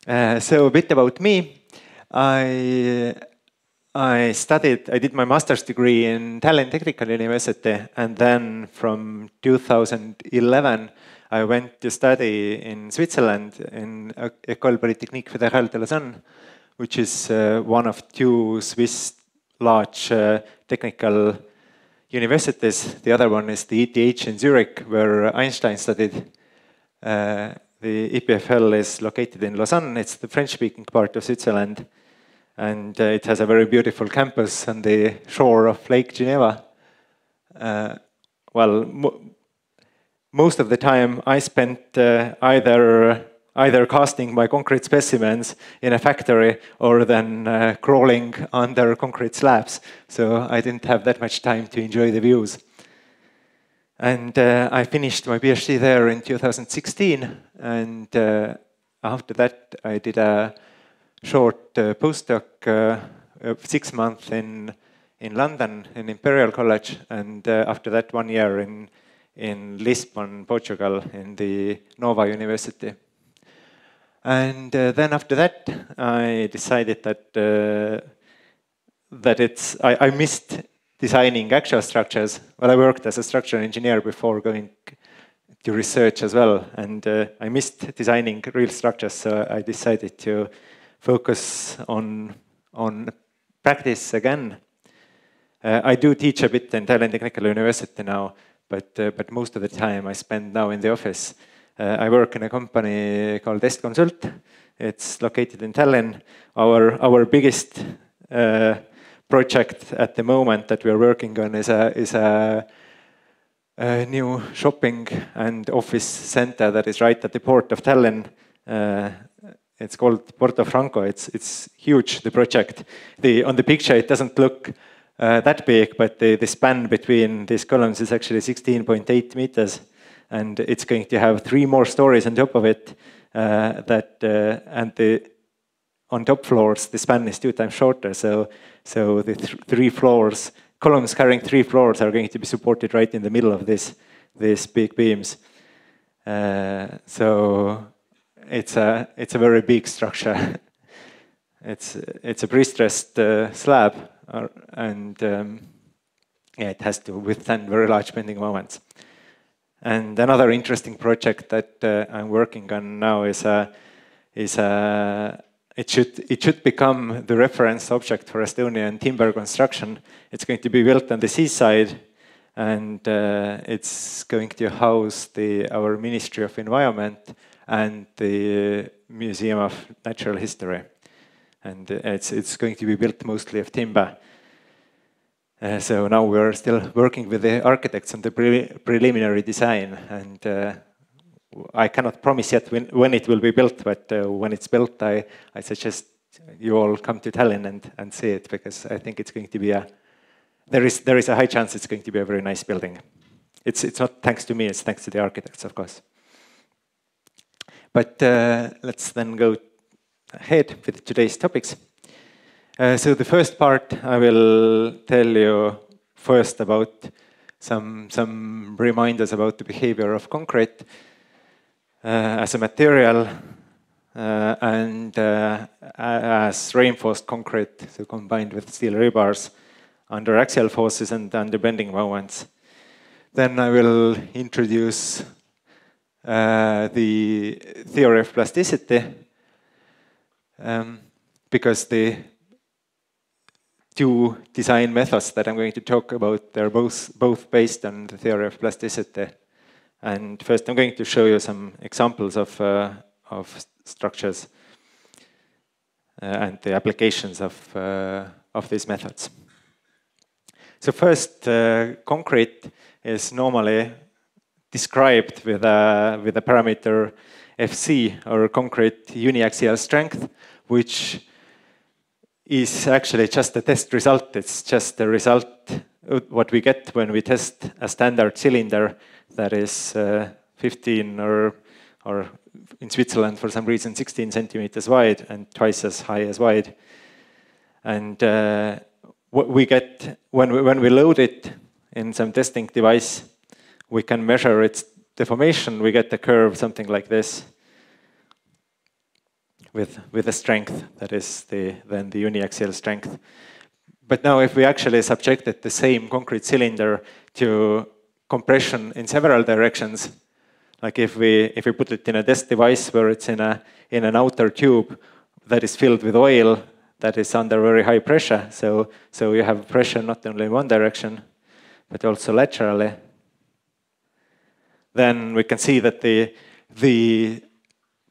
So a bit about me. I did my master's degree in Tallinn Technical University, and then from 2011 I went to study in Switzerland in École Polytechnique Fédérale de Lausanne, which is one of two Swiss large technical universities. The other one is the ETH in Zurich, where Einstein studied. The EPFL is located in Lausanne. It's the French-speaking part of Switzerland. And it has a very beautiful campus on the shore of Lake Geneva. Most of the time I spent either casting my concrete specimens in a factory or then crawling under concrete slabs. So I didn't have that much time to enjoy the views. And I finished my PhD there in 2016. And after that, I did a short postdoc of 6 months in London, in Imperial College. And after that, 1 year in Lisbon, Portugal, in the Nova University. And then after that, I decided that I missed designing actual structures. Well, I worked as a structural engineer before going to research as well, and I missed designing real structures, so I decided to focus on practice again. I do teach a bit in Tallinn Technical University now, but most of the time I spend now in the office. I work in a company called Consult. It's located in Tallinn. Our biggest project at the moment that we are working on is a new shopping and office center that is right at the port of Tallinn. It's called Porto Franco. It's huge, the project. On the picture it doesn't look that big, but the span between these columns is actually 16.8 meters. And it's going to have 3 more stories on top of it. On top floors, the span is 2 times shorter. So the 3 floors, columns carrying 3 floors, are going to be supported right in the middle of these big beams. So it's a very big structure. It's a pre-stressed slab, and it has to withstand very large bending moments. And another interesting project that I'm working on now it should become the reference object for Estonian timber construction. It's going to be built on the seaside, and it's going to house our Ministry of Environment and the Museum of Natural History. And it's going to be built mostly of timber. So now we're still working with the architects on the preliminary design, and I cannot promise yet when it will be built, but when it's built, I suggest you all come to Tallinn and see it, because I think it's going to be there is a high chance it's going to be a very nice building. It's not thanks to me, it's thanks to the architects, of course. But let's then go ahead with today's topics. So the first part, I will tell you first about some reminders about the behavior of concrete as a material and as reinforced concrete, so combined with steel rebars under axial forces and under bending moments. Then I will introduce the theory of plasticity, because the 2 design methods that I'm going to talk about, they're both based on the theory of plasticity. And first I'm going to show you some examples of structures and the applications of these methods. So first, concrete is normally described with a parameter FC, or concrete uniaxial strength, which is actually just a test result. It's just the result what we get when we test a standard cylinder that is 15 or in Switzerland for some reason 16 centimeters wide and twice as high as wide. And what we get when we load it in some testing device, we can measure its deformation. We get a curve something like this. with the strength that is then the uniaxial strength. But now if we actually subjected the same concrete cylinder to compression in several directions, like if we put it in a test device where it's in an outer tube that is filled with oil that is under very high pressure, so you have pressure not only in one direction but also laterally, then we can see that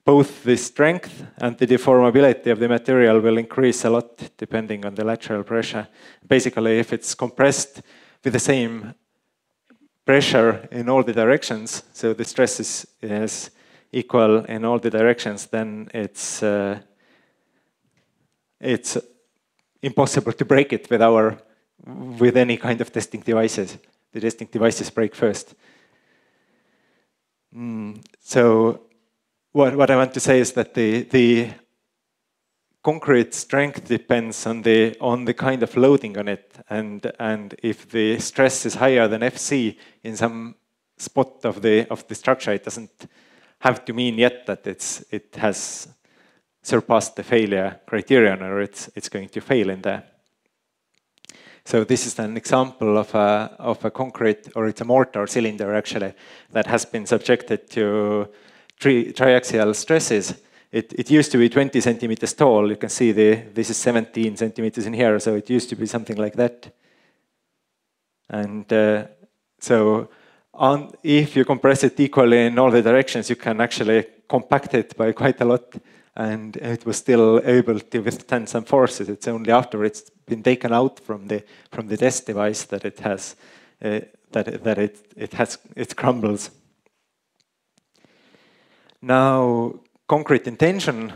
both the strength and the deformability of the material will increase a lot depending on the lateral pressure. Basically, if it's compressed with the same pressure in all the directions, so the stress is equal in all the directions, then it's impossible to break it with any kind of testing devices. The testing devices break first. So what I want to say is that the concrete strength depends on the kind of loading on it, and if the stress is higher than Fc in some spot of the structure, it doesn't have to mean yet that it has surpassed the failure criterion, or it's going to fail in there. So this is an example of a concrete, or it's a mortar cylinder actually, that has been subjected to triaxial stresses. It used to be 20 centimeters tall. You can see this is 17 centimeters in here, so it used to be something like that. And if you compress it equally in all the directions, you can actually compact it by quite a lot, and it was still able to withstand some forces. It's only after it's been taken out from the test device that it has it crumbles. Now, concrete in tension,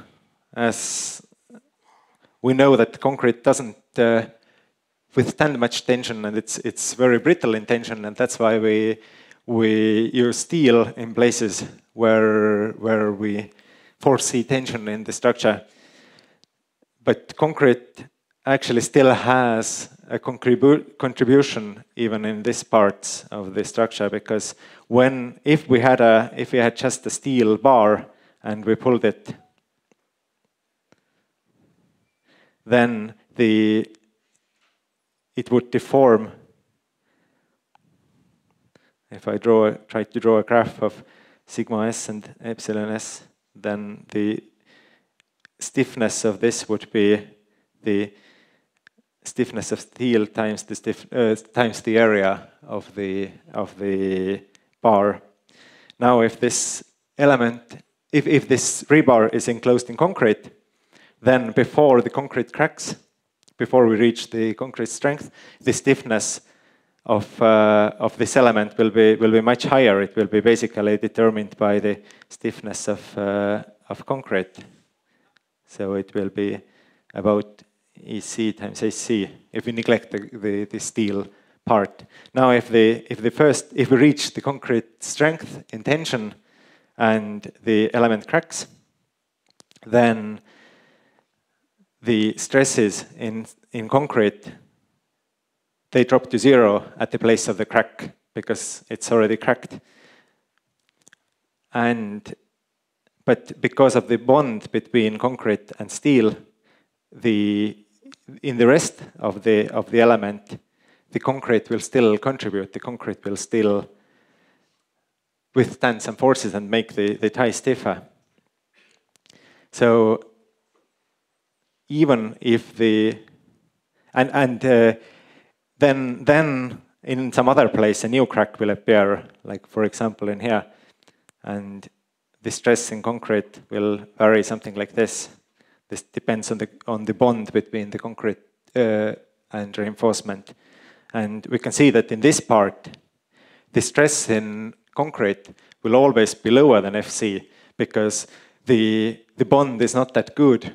as we know that concrete doesn't withstand much tension, and it's very brittle in tension, and that's why we use steel in places where we foresee tension in the structure. But concrete actually still has a contribution even in this part of the structure, because if we had just a steel bar and we pulled it, then it would deform. If I try to draw a graph of sigma s and epsilon s, then the stiffness of this would be the stiffness of steel times the area of the bar. Now, if this element, if this rebar is enclosed in concrete, then before the concrete cracks, before we reach the concrete strength, the stiffness of this element will be much higher. It will be basically determined by the stiffness of concrete. So it will be about EC times AC if we neglect the steel part. Now, if we reach the concrete strength in tension and the element cracks, then the stresses in concrete, they drop to zero at the place of the crack because it's already cracked. But because of the bond between concrete and steel, in the rest of the element, the concrete will still contribute. The concrete will still withstand some forces and make the tie stiffer. So even if then in some other place a new crack will appear, like for example in here, and the stress in concrete will vary something like this. This depends on the bond between the concrete and reinforcement. And we can see that in this part, the stress in concrete will always be lower than Fc, because the bond is not that good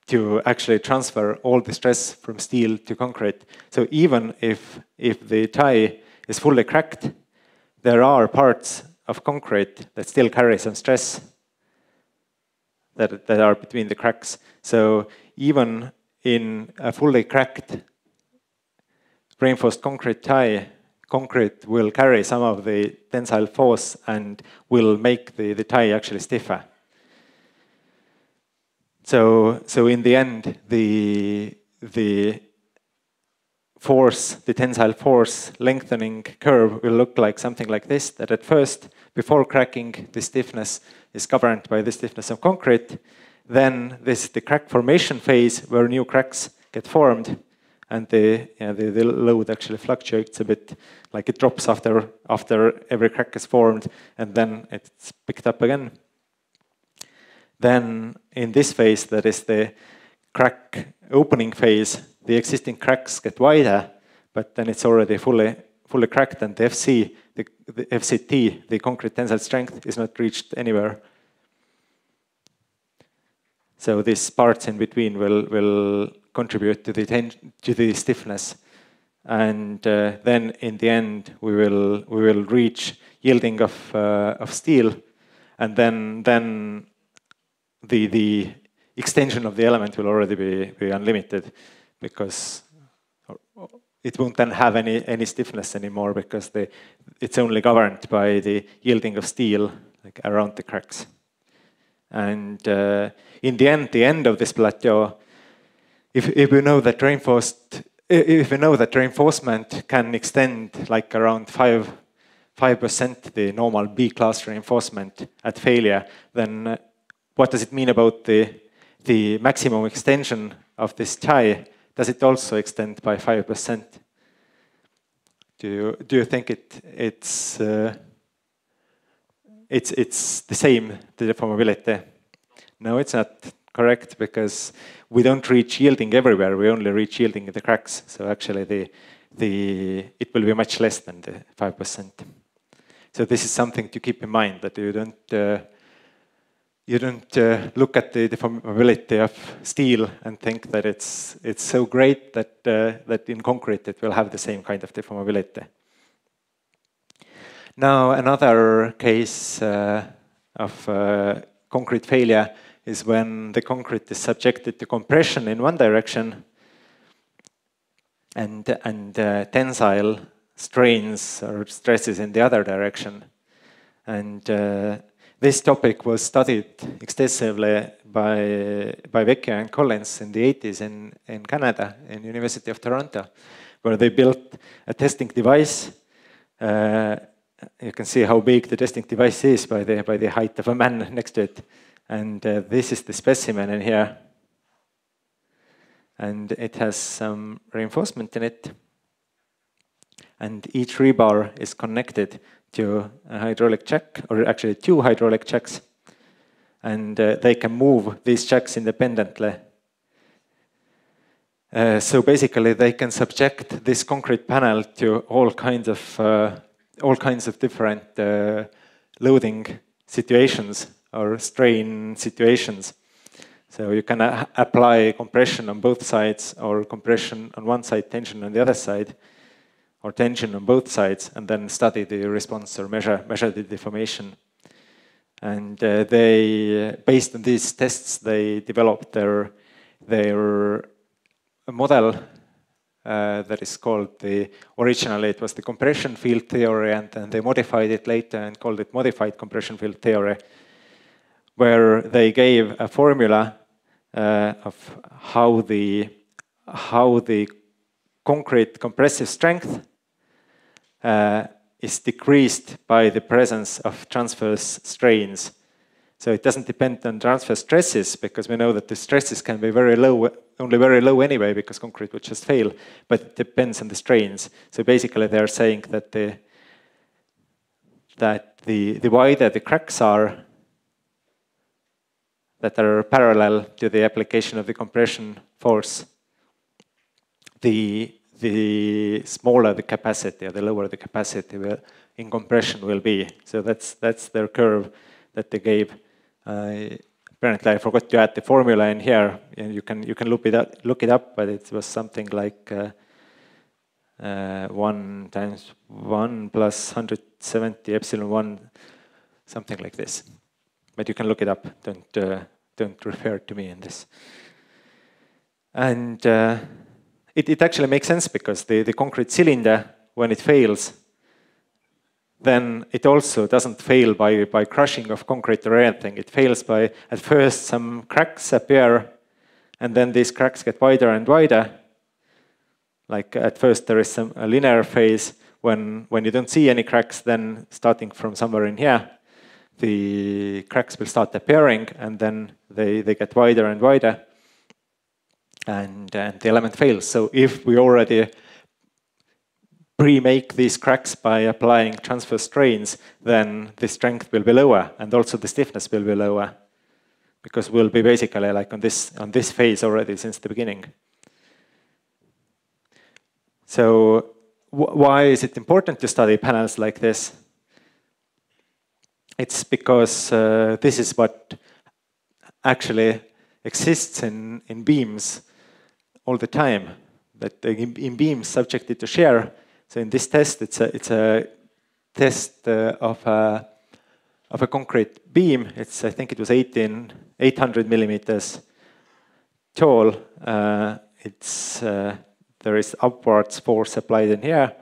to actually transfer all the stress from steel to concrete. So even if the tie is fully cracked, there are parts of concrete that still carry some stress that are between the cracks. So even in a fully cracked reinforced concrete tie, concrete will carry some of the tensile force and will make the tie actually stiffer. So in the end, the force, the tensile force lengthening curve will look like something like this, that at first, before cracking, the stiffness is governed by the stiffness of concrete. Then this is the crack formation phase where new cracks get formed, and the load actually fluctuates a bit, like it drops after every crack is formed, and then it's picked up again. Then in this phase, that is the crack opening phase, the existing cracks get wider, but then it's already fully cracked, and the FC, the FCT, the concrete tensile strength, is not reached anywhere. So these parts in between will contribute to the stiffness, and then in the end we will reach yielding of steel, and then the extension of the element will already be unlimited, because it won't then have any stiffness anymore, because it's only governed by the yielding of steel, like around the cracks. And in the end of this plateau, if we know that reinforcement can extend like around 5% the normal B-class reinforcement at failure, then what does it mean about the maximum extension of this tie? Does it also extend by 5%? Do you think it's the same, the deformability? No, it's not correct, because we don't reach yielding everywhere. We only reach yielding in the cracks. So actually, it will be much less than the 5%. So this is something to keep in mind, that you don't look at the deformability of steel and think that it's so great that in concrete it will have the same kind of deformability. Now, another case of concrete failure is when the concrete is subjected to compression in one direction and tensile strains or stresses in the other direction. And this topic was studied extensively by Vecchio and Collins in the 80s in Canada, in University of Toronto, where they built a testing device. You can see how big the testing device is by the height of a man next to it. And this is the specimen in here. And it has some reinforcement in it. And each rebar is connected to a hydraulic jack, or actually two hydraulic jacks. And they can move these jacks independently. So basically, they can subject this concrete panel to all kinds of different loading situations or strain situations. So you can apply compression on both sides, or compression on one side, tension on the other side, or tension on both sides, and then study the response or measure the deformation. And they, based on these tests, they developed their model that is called originally it was the compression field theory, and then they modified it later and called it modified compression field theory, where they gave a formula of how the concrete compressive strength is decreased by the presence of transverse strains. So it doesn't depend on transverse stresses, because we know that the stresses can be very low, only very low anyway, because concrete would just fail, but it depends on the strains. So basically they're saying that the wider the cracks are that are parallel to the application of the compression force, the smaller the capacity, or the lower the capacity in compression will be. So that's their curve that they gave. Apparently, I forgot to add the formula in here. And you can look it up, but it was something like 1 times 1 plus 170 epsilon 1, something like this. But you can look it up. Don't refer to me in this. And it actually makes sense, because the concrete cylinder, when it fails, then it also doesn't fail by crushing of concrete or anything. It fails by, at first, some cracks appear, and then these cracks get wider and wider. Like at first there is a linear phase when you don't see any cracks, then starting from somewhere in here, the cracks will start appearing, and then they get wider and wider, and the element fails. So if we already pre-make these cracks by applying transverse strains, then the strength will be lower, and also the stiffness will be lower, because we'll be basically like on this phase already since the beginning. So why is it important to study panels like this? It's because this is what actually exists in beams all the time. That in beams subjected to shear. So in this test, it's a test of a concrete beam. I think it was 800 millimeters tall. There is upwards force applied in here,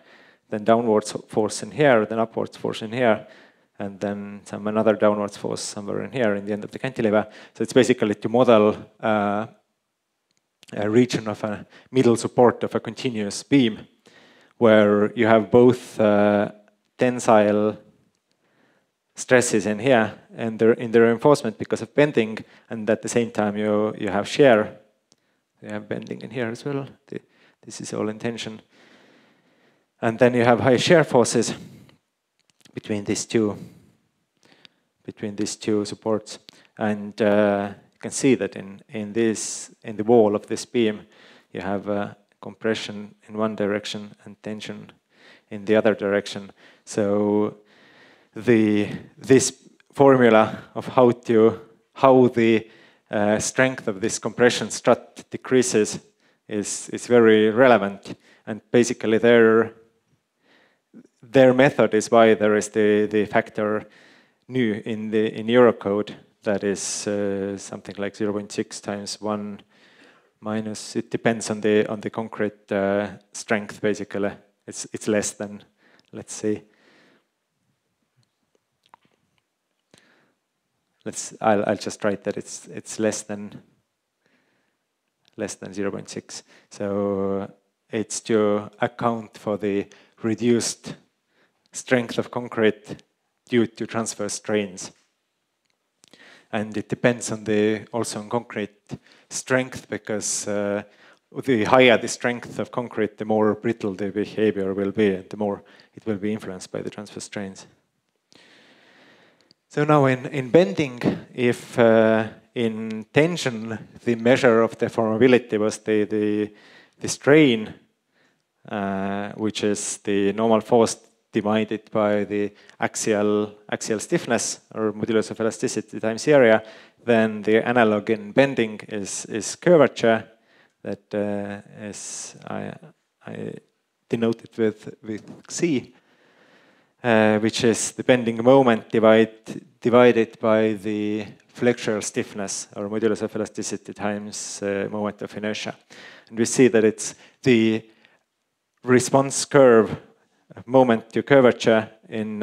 then downwards force in here, then upwards force in here, and then another downwards force somewhere in here in the end of the cantilever. So it's basically to model a region of a middle support of a continuous beam, where you have both tensile stresses in here and in the reinforcement because of bending, and at the same time you have shear. You have bending in here as well. This is all in tension. And then you have high shear forces between these two supports. And you can see that in the wall of this beam, you have compression in one direction and tension in the other direction. So this formula of how the strength of this compression strut decreases is very relevant, and basically their method is why there is the factor nu in Eurocode that is something like 0.6 times 1 minus. It depends on the concrete strength. Basically, it's less than, let's say. I'll just write that it's less than 0.6. So it's to account for the reduced strength of concrete due to transverse strains. And it depends also on concrete strength, because the higher the strength of concrete, the more brittle the behavior will be, and the more it will be influenced by the transverse strains. So now in bending, if in tension the measure of deformability was the strain, which is the normal force divided by the axial stiffness, or modulus of elasticity times area, then the analog in bending is curvature, that is I denoted with C, which is the bending moment divided by the flexural stiffness, or modulus of elasticity times moment of inertia. And we see that it's the response curve moment to curvature in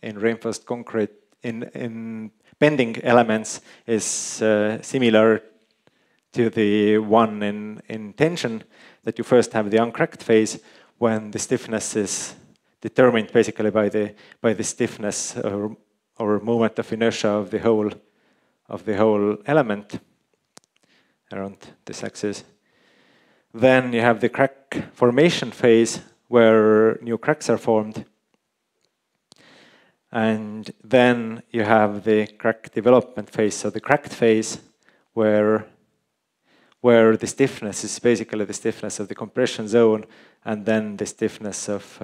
reinforced concrete in bending elements is similar to the one in tension, that you first have the uncracked phase when the stiffness is determined basically by the stiffness or moment of inertia of the whole element around this axis. Then you have the crack formation phase, where new cracks are formed. And then you have the crack development phase, so the cracked phase, where the stiffness is basically the stiffness of the compression zone, and then the stiffness of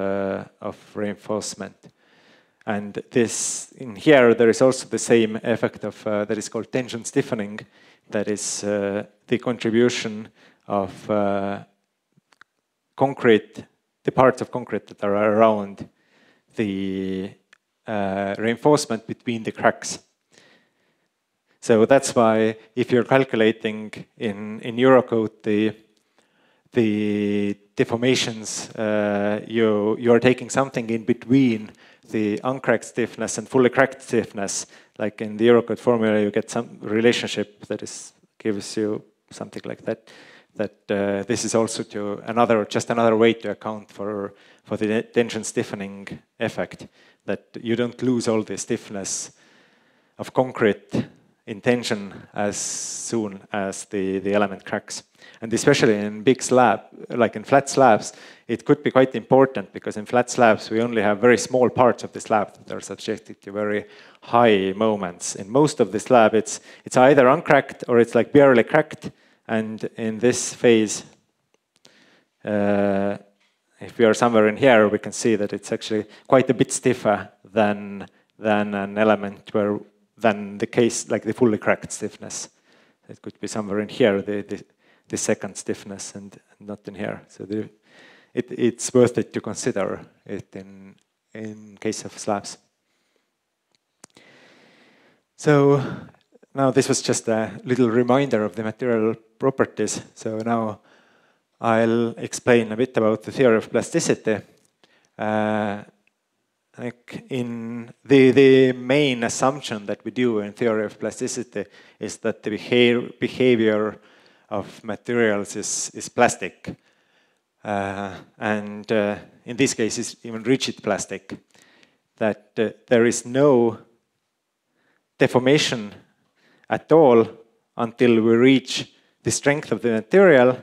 reinforcement. And this in here there is also the same effect of that is called tension stiffening. That is the contribution of concrete, the parts of concrete that are around the reinforcement between the cracks. So that's why if you're calculating in Eurocode the deformations, you're taking something in between the uncracked stiffness and fully cracked stiffness. Like in the Eurocode formula, you get some relationship that gives you something like that. This is also just another way to account for the tension stiffening effect. That you don't lose all the stiffness of concrete in tension as soon as the element cracks. And especially in big slab, like in flat slabs, it could be quite important because in flat slabs we only have very small parts of the slab that are subjected to very high moments. In most of the slab, it's either uncracked or it's like barely cracked. And in this phase, if we are somewhere in here, we can see that it's actually quite a bit stiffer than an element than the case like the fully cracked stiffness. It could be somewhere in here, the second stiffness, and not in here. So it's worth it to consider it in case of slabs. So now this was just a little reminder of the material properties. So now I'll explain a bit about the theory of plasticity. Like in the main assumption that we do in theory of plasticity is that the behavior of materials is plastic. And in this case, it's even rigid plastic. That there is no deformation at all until we reach the strength of the material,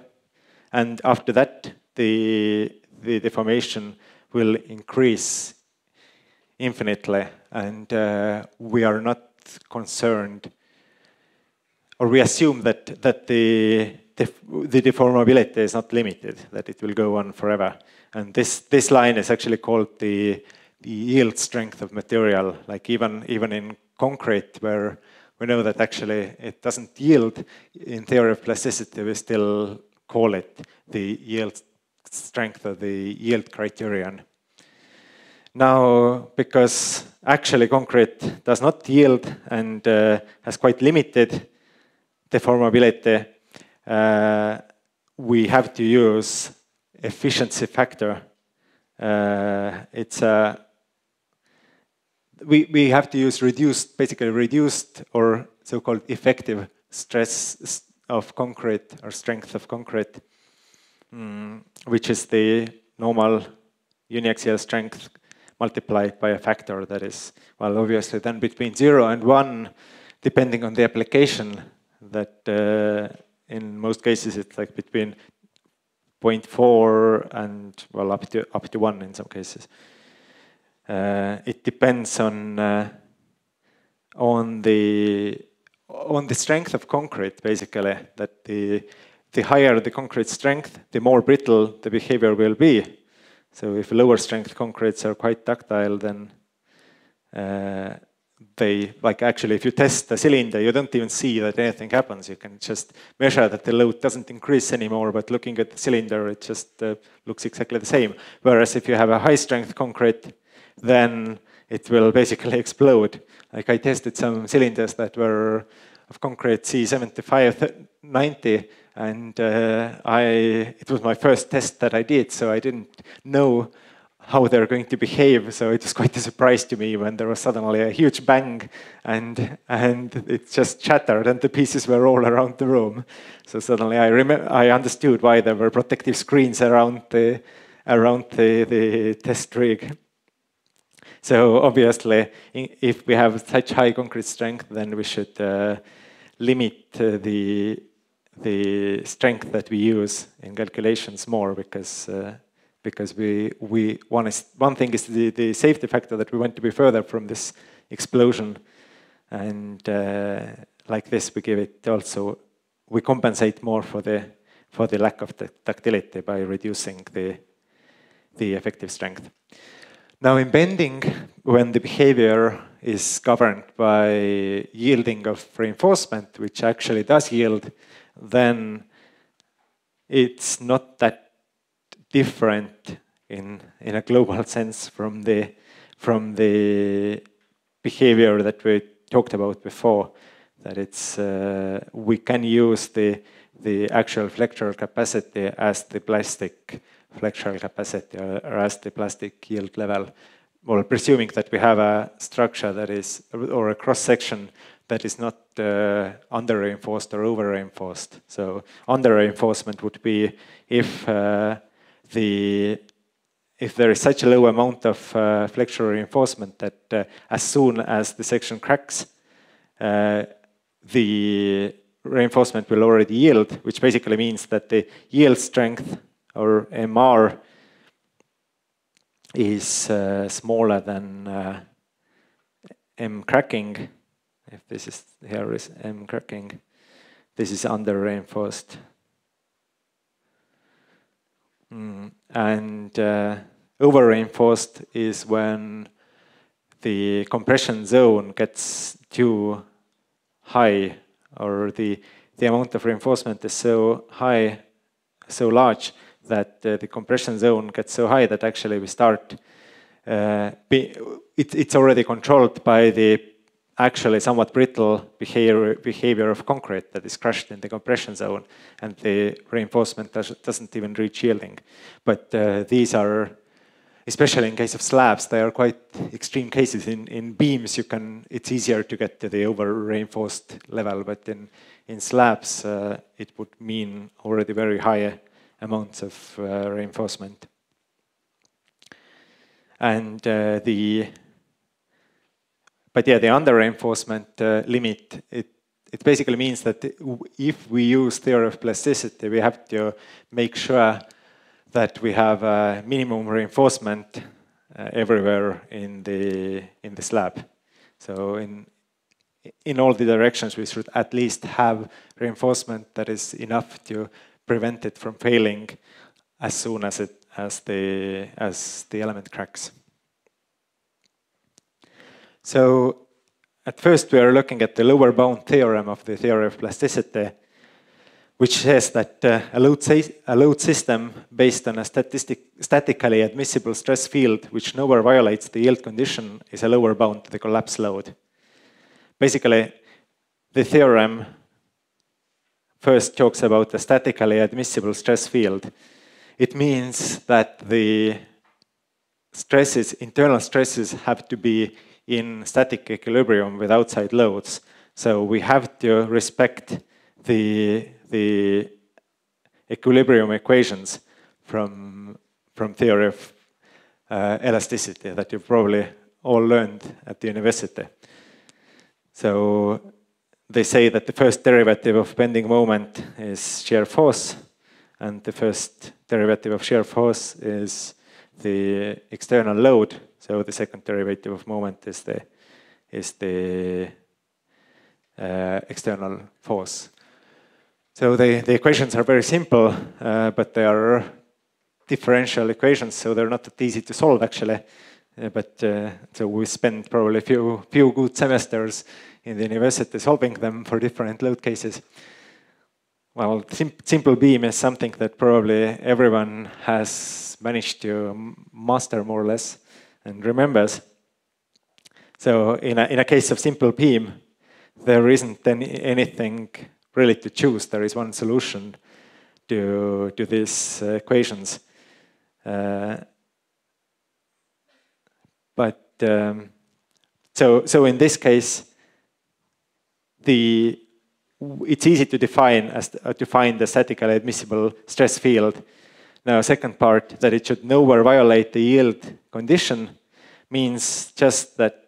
and after that, the deformation will increase infinitely, and we are not concerned, or we assume that the deformability is not limited, that it will go on forever. And this line is actually called the yield strength of material. Like even in concrete, where we know that actually it doesn't yield, in theory of plasticity we still call it the yield strength or the yield criterion. Now, because actually concrete does not yield and has quite limited deformability, we have to use efficiency factor. We have to use basically reduced or so-called effective stress of concrete or strength of concrete, which is the normal uniaxial strength multiplied by a factor that is, well, obviously then between 0 and 1, depending on the application, that in most cases it's like between 0.4 and, well, up to 1 in some cases. It depends on the strength of concrete, basically. That the higher the concrete strength, the more brittle the behavior will be. So if lower strength concretes are quite ductile, then actually if you test the cylinder, you don't even see that anything happens. You can just measure that the load doesn't increase anymore, but looking at the cylinder, it just looks exactly the same. Whereas if you have a high strength concrete, then it will basically explode. Like I tested some cylinders that were of concrete C75-90, and it was my first test that I did, so I didn't know how they're going to behave. So it was quite a surprise to me when there was suddenly a huge bang, and it just shattered, and the pieces were all around the room. So suddenly I understood why there were protective screens around the test rig. So obviously, if we have such high concrete strength, then we should limit the strength that we use in calculations more, because one thing is the safety factor, that we want to be further from this explosion, and like this we give it also, we compensate more for the lack of the ductility by reducing the effective strength. Now in bending, when the behavior is governed by yielding of reinforcement, which actually does yield, then it's not that different in a global sense from the behavior that we talked about before. That it's we can use the actual flexural capacity as the plastic flexural capacity, or as the plastic yield level. well, presuming that we have a structure that is, or a cross-section that is not under-reinforced or over-reinforced. So under-reinforcement would be if there is such a low amount of flexural reinforcement that as soon as the section cracks, the reinforcement will already yield, which basically means that the yield strength, or MR, is smaller than M cracking. If this is, here is M cracking, this is under-reinforced. And over-reinforced is when the compression zone gets too high, or the amount of reinforcement is so high, so large, that the compression zone gets so high that actually we start, it's already controlled by the actually somewhat brittle behavior of concrete that is crushed in the compression zone, and the reinforcement doesn't even reach yielding. But these are, especially in case of slabs, they are quite extreme cases. In beams, it's easier to get to the over-reinforced level, but in slabs, it would mean already very high amounts of reinforcement. And the under-reinforcement limit, it basically means that if we use theory of plasticity, we have to make sure that we have a minimum reinforcement everywhere in the slab. So in all the directions, we should at least have reinforcement that is enough to prevent it from failing as soon as the element cracks. So at first we are looking at the lower bound theorem of the theory of plasticity, which says that a load system based on a statically admissible stress field which nowhere violates the yield condition is a lower bound to the collapse load. Basically, the theorem first talks about a statically admissible stress field. It means that the stresses, internal stresses, have to be in static equilibrium with outside loads. So we have to respect the equilibrium equations from theory of elasticity that you've probably all learned at the university. So they say that the first derivative of bending moment is shear force, and the first derivative of shear force is the external load. So the second derivative of moment is the external force. So the equations are very simple, but they are differential equations, so they're not that easy to solve actually. So we spent probably a few good semesters in the university solving them for different load cases. Well, simple beam is something that probably everyone has managed to master more or less and remembers. So in a case of simple beam, there isn't anything really to choose. There is one solution to these equations. So in this case, it's easy to define to find the statically admissible stress field. Now, second part, that it should nowhere violate the yield condition, means just that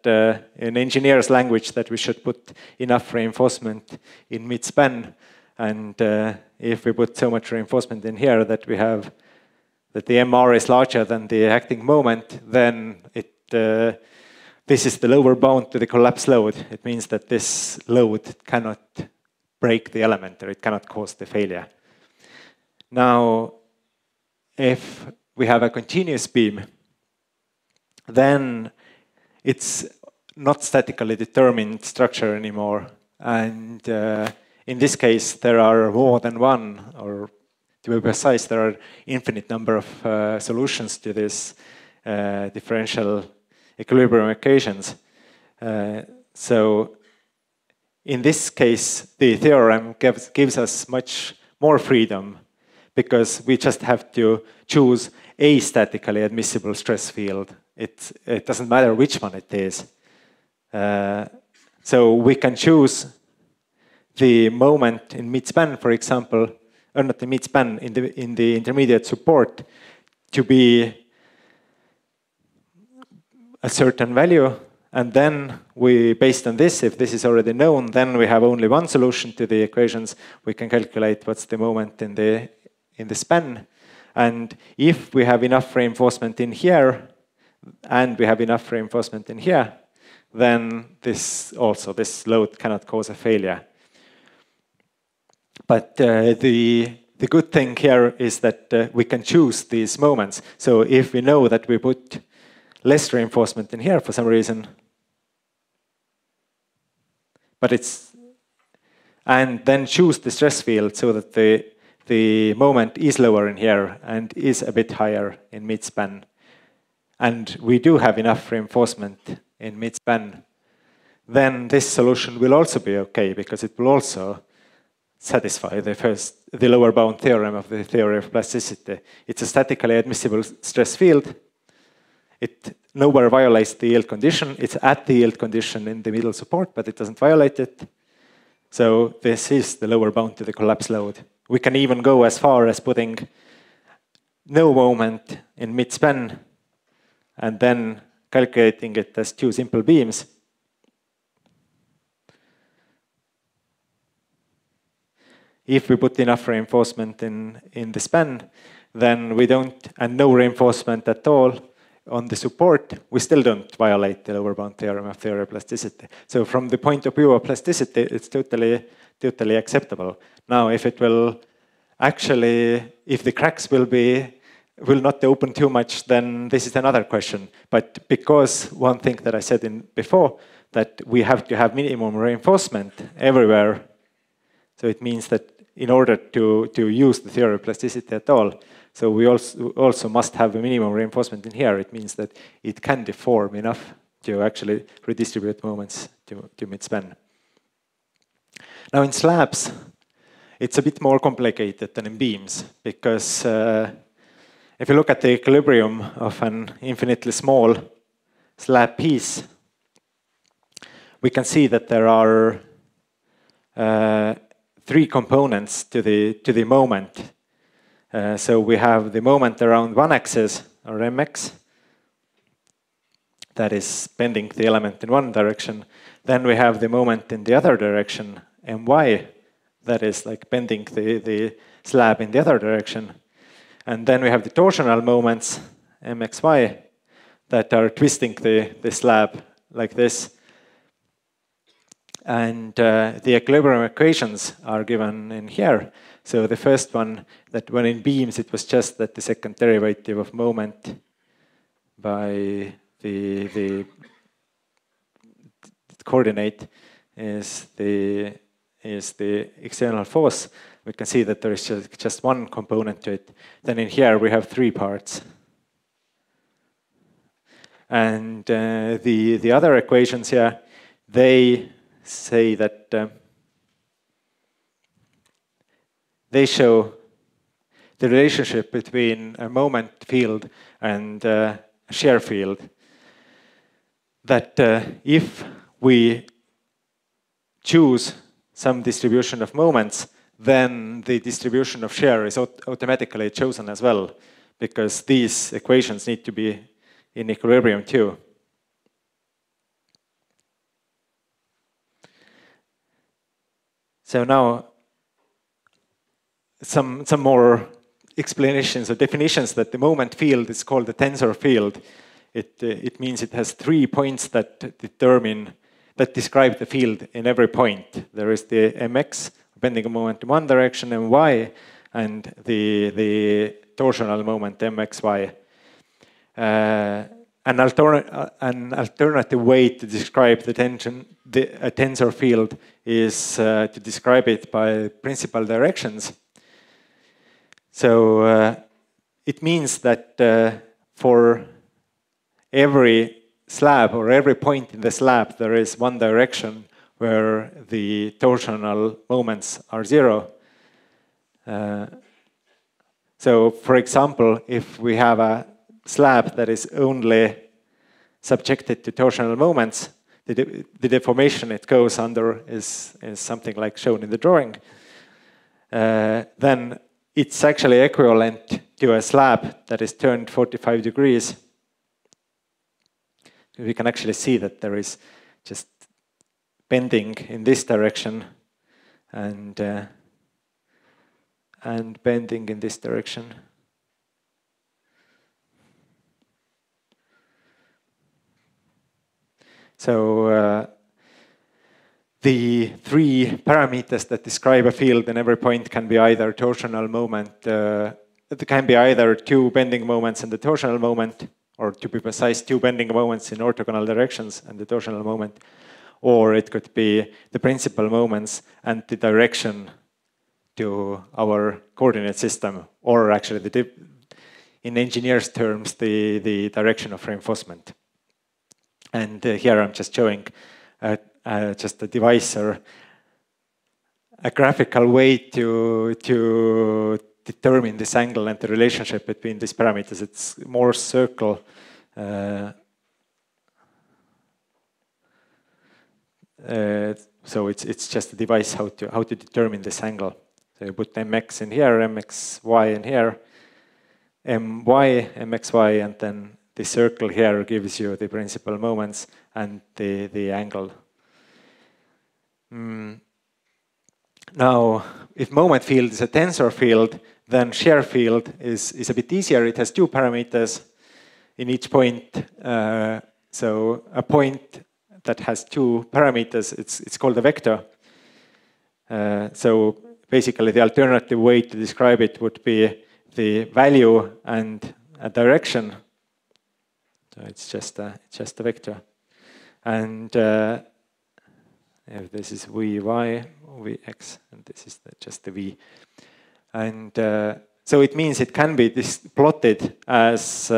in engineer's language that we should put enough reinforcement in mid-span, and if we put so much reinforcement in here that we have that the MR is larger than the acting moment, then this is the lower bound to the collapse load. It means that this load cannot break the element, or it cannot cause the failure. Now, if we have a continuous beam, then it's not statically determined structure anymore. And in this case, there are more than one, or to be precise, there are infinite number of solutions to this differential equilibrium equations. So in this case, the theorem gives us much more freedom, because we just have to choose a statically admissible stress field. It doesn't matter which one it is. So we can choose the moment in mid-span, for example, or not the mid-span, in the intermediate support to be a certain value. And then we, based on this, if this is already known, then we have only one solution to the equations. We can calculate what's the moment in the span. And if we have enough reinforcement in here, and we have enough reinforcement in here, then this load cannot cause a failure. But the good thing here is that we can choose these moments. So if we know that we put less reinforcement in here for some reason, and then choose the stress field so that the moment is lower in here and is a bit higher in mid-span. And we do have enough reinforcement in mid-span, then this solution will also be okay, because it will also satisfy the lower bound theorem of the theory of plasticity. It's a statically admissible stress field. It nowhere violates the yield condition. It's at the yield condition in the middle support, but it doesn't violate it. So this is the lower bound to the collapse load. We can even go as far as putting no moment in mid-span and then calculating it as two simple beams. If we put enough reinforcement in the span, then we don't, and no reinforcement at all on the support, we still don't violate the lower bound theorem of theory of plasticity. So from the point of view of plasticity, it's totally acceptable. Now, if it will actually, if the cracks will not open too much, then this is another question. But because one thing that I said before, that we have to have minimum reinforcement everywhere, so it means that in order to use the theory of plasticity at all, so we also must have a minimum reinforcement in here. It means that it can deform enough to actually redistribute moments to mid-span. Now in slabs, it's a bit more complicated than in beams, because if you look at the equilibrium of an infinitely small slab piece, we can see that there are three components to the moment. So we have the moment around one axis, or mx, that is bending the element in one direction. Then we have the moment in the other direction, my, that is like bending the slab in the other direction. And then we have the torsional moments, mxy, that are twisting the slab like this. And the equilibrium equations are given in here. So the first one, that when in beams, it was just that the second derivative of moment by the coordinate is the external force. We can see that there is just one component to it. Then in here we have three parts. And the other equations here, they say that they show the relationship between a moment field and a shear field. That if we choose some distribution of moments, then the distribution of shear is automatically chosen as well, because these equations need to be in equilibrium too. So now, some more explanations or definitions that the moment field is called the tensor field. It means it has 3 points that describe the field in every point. There is the mx, bending a moment in one direction, my, and the torsional moment mxy. An alternative way to describe a tensor field is to describe it by principal directions. So it means that for every slab or every point in the slab, there is one direction where the torsional moments are 0. So, for example, if we have a slab that is only subjected to torsional moments, the deformation it goes under is something like shown in the drawing, then it's actually equivalent to a slab that is turned 45 degrees. We can actually see that there is just bending in this direction and bending in this direction. So the three parameters that describe a field in every point can be either torsional moment, it can be either two bending moments and the torsional moment, or to be precise, two bending moments in orthogonal directions and the torsional moment, or it could be the principal moments and the direction to our coordinate system, or actually, in engineers' terms, the direction of reinforcement. And here I'm just showing just a device or a graphical way to determine this angle and the relationship between these parameters. It's more circle. So it's just a device how to determine this angle. So you put mx in here, mxy in here, my, mxy, and then the circle here gives you the principal moments and the angle. Now, if moment field is a tensor field, then shear field is a bit easier. It has two parameters in each point. So a point that has two parameters, it's called a vector. So basically, the alternative way to describe it would be the value and a direction. So it's just a vector, and if this is vy, vx, and this is just the v, and so it means it can be plotted as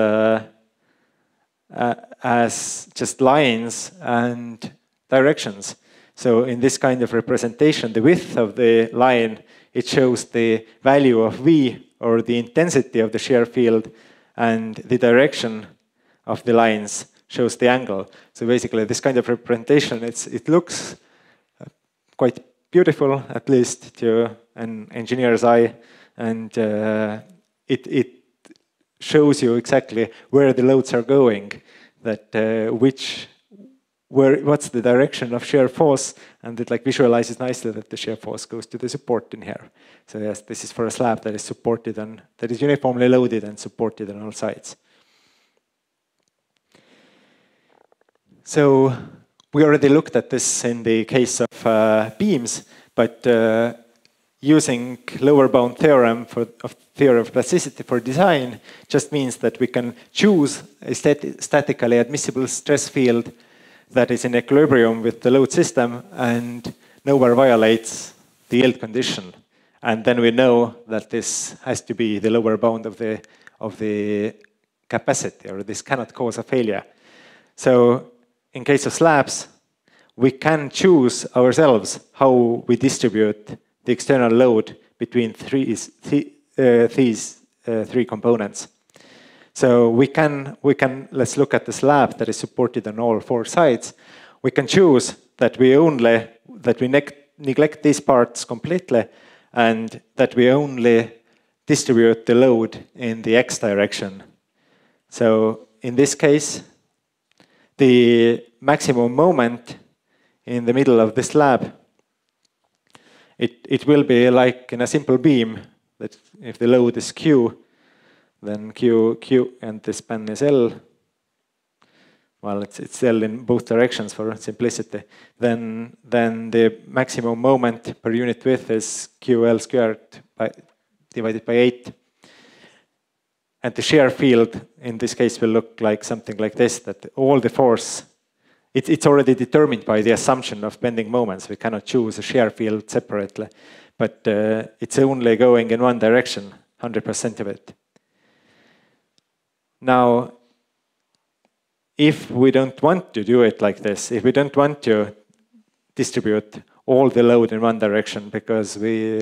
just lines and directions. So in this kind of representation, the width of the line, it shows the value of v, or the intensity of the shear field, and the direction of the lines shows the angle. So basically, this kind of representation, it looks quite beautiful, at least to an engineer's eye, and it shows you exactly where the loads are going, that what's the direction of shear force, and it like visualizes nicely that the shear force goes to the support in here. So yes, this is for a slab that is supported and that is uniformly loaded and supported on all sides. So we already looked at this in the case of beams, but using lower bound theorem of theory of plasticity for design just means that we can choose a statically admissible stress field that is in equilibrium with the load system and nowhere violates the yield condition. And then we know that this has to be the lower bound of the capacity, or this cannot cause a failure. So in case of slabs, we can choose ourselves how we distribute the external load between these three components. So we can let's look at the slab that is supported on all four sides. We can choose that we neglect these parts completely, and that we only distribute the load in the x direction. So in this case, the maximum moment in the middle of the slab, it will be like in a simple beam, that if the load is Q, then Q, and the span is L. Well, it's L in both directions for simplicity. Then the maximum moment per unit width is QL squared divided by 8. And the shear field in this case will look like something like this, that all the force, it's already determined by the assumption of bending moments. We cannot choose a shear field separately, but it's only going in one direction, 100% of it. Now, if we don't want to do it like this, if we don't want to distribute all the load in one direction, because we,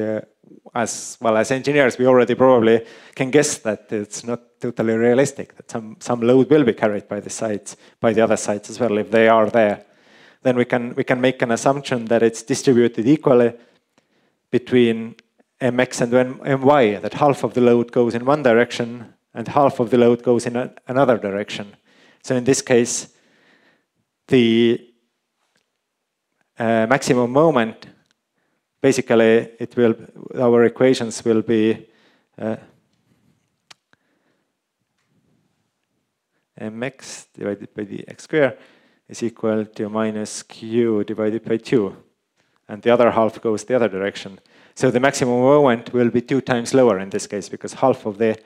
as well as engineers, we already probably can guess that it's not totally realistic, that some load will be carried by the sides, by the other sides as well, if they are there. Then we can make an assumption that it's distributed equally between mx and my, that half of the load goes in one direction and half of the load goes in another direction. So in this case, the maximum moment, basically, our equations will be mx divided by the x square is equal to minus q divided by 2. And the other half goes the other direction. So the maximum moment will be 2 times lower in this case, because half of the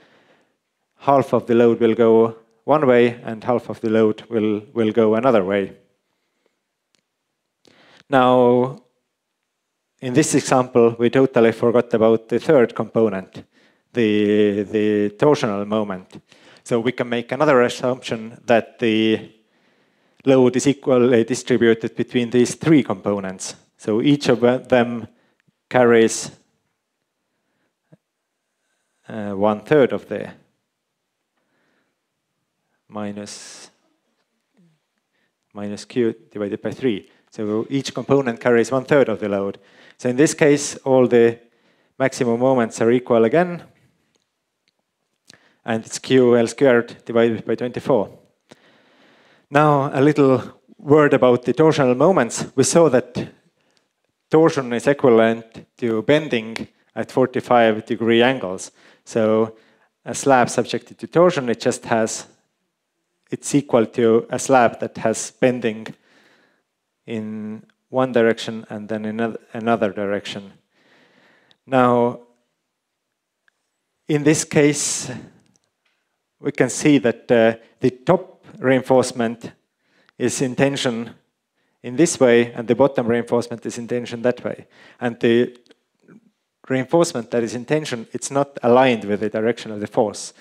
load will go one way and half of the load will go another way. Now, in this example, we totally forgot about the third component, the torsional moment. So we can make another assumption that the load is equally distributed between these 3 components. So each of them carries 1/3 of the minus q divided by 3. So each component carries 1/3 of the load. So in this case, all the maximum moments are equal again. And it's ql squared divided by 24. Now, a little word about the torsional moments. We saw that torsion is equivalent to bending at 45-degree angles. So a slab subjected to torsion, it's equal to a slab that has bending in one direction and then in another direction. Now, in this case, we can see that the top reinforcement is in tension in this way, and the bottom reinforcement is in tension that way. And the reinforcement that is in tension, it's not aligned with the direction of the force.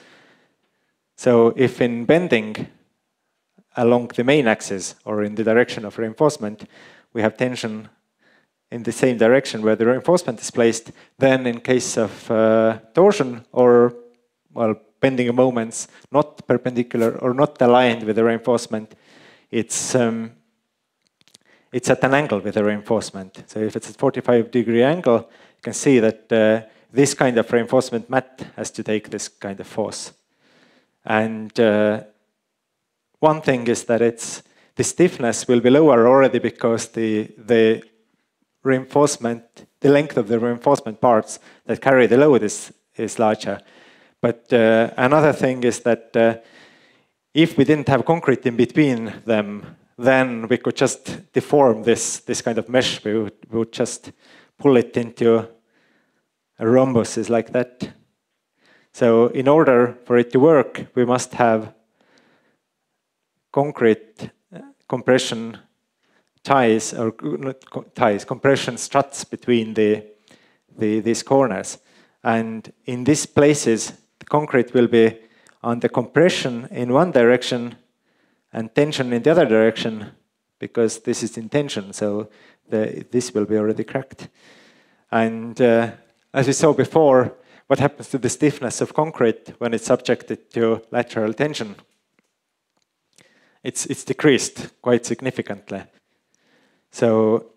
So if in bending along the main axis or in the direction of reinforcement, we have tension in the same direction where the reinforcement is placed, then in case of torsion or, well, bending moments not perpendicular or not aligned with the reinforcement, it's at an angle with the reinforcement. So if it's a 45-degree angle, you can see that this kind of reinforcement mat has to take this kind of force. And one thing is that the stiffness will be lower already because the reinforcement, the length of the reinforcement parts that carry the load is larger. But another thing is that if we didn't have concrete in between them, then we could just deform this kind of mesh. We would just pull it into a rhombuses like that. So in order for it to work, we must have concrete compression ties, or not ties, compression struts between these corners. And in these places, the concrete will be on the compression in one direction and tension in the other direction, because this is in tension, so this will be already cracked. And as we saw before, what happens to the stiffness of concrete when it's subjected to lateral tension? It's decreased quite significantly. So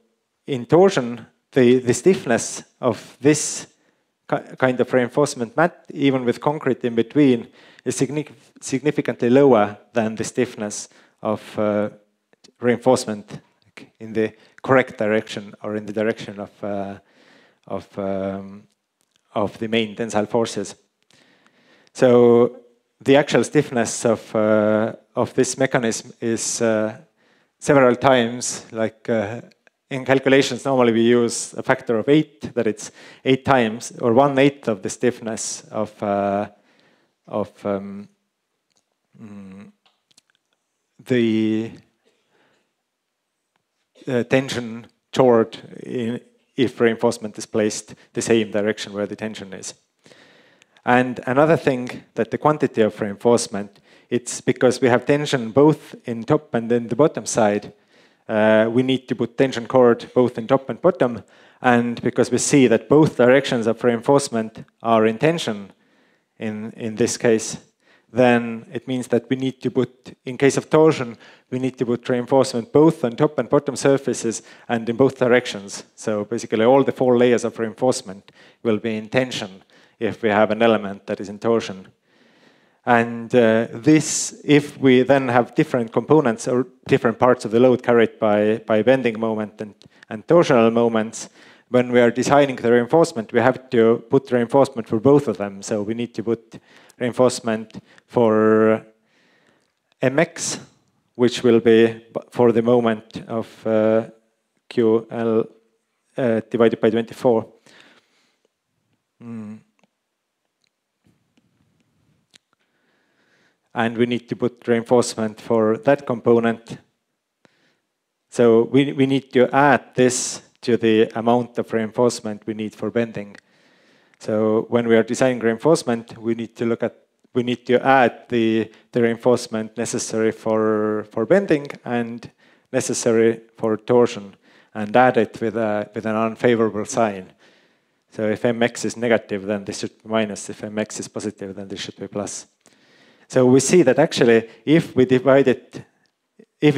in torsion, the stiffness of this kind of reinforcement mat, even with concrete in between, is significantly lower than the stiffness of reinforcement in the correct direction, or in the direction of the main tensile forces. So the actual stiffness of this mechanism is several times, like in calculations, normally we use a factor of 8, that it's 8 times, or 1/8 of the stiffness of the tension toward if reinforcement is placed the same direction where the tension is. And another thing, that the quantity of reinforcement, it's because we have tension both in top and in the bottom side, we need to put tension cord both in top and bottom. And because we see that both directions of reinforcement are in tension in this case, then it means that we need to put, in case of torsion, we need to put reinforcement both on top and bottom surfaces and in both directions. So basically all the 4 layers of reinforcement will be in tension if we have an element that is in torsion. And this, if we then have different components or different parts of the load carried by bending moment and torsional moments, when we are designing the reinforcement, we have to put reinforcement for both of them. So we need to put reinforcement for mx, which will be for the moment of QL divided by 24. And we need to put reinforcement for that component. So we need to add this to the amount of reinforcement we need for bending. So when we are designing reinforcement, we need to add the reinforcement necessary for bending and necessary for torsion, and add it with an unfavorable sign. So if mx is negative, then this should be minus. If mx is positive, then this should be plus. So we see that actually, if we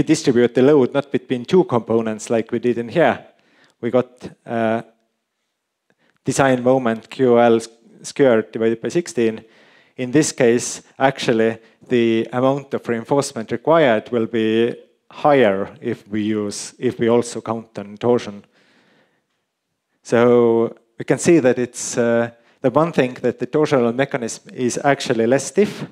distribute the load not between 2 components like we did in here, we got design moment QL squared divided by 16. In this case, actually, the amount of reinforcement required will be higher if we also count on torsion. So we can see that it's the one thing that the torsional mechanism is actually less stiff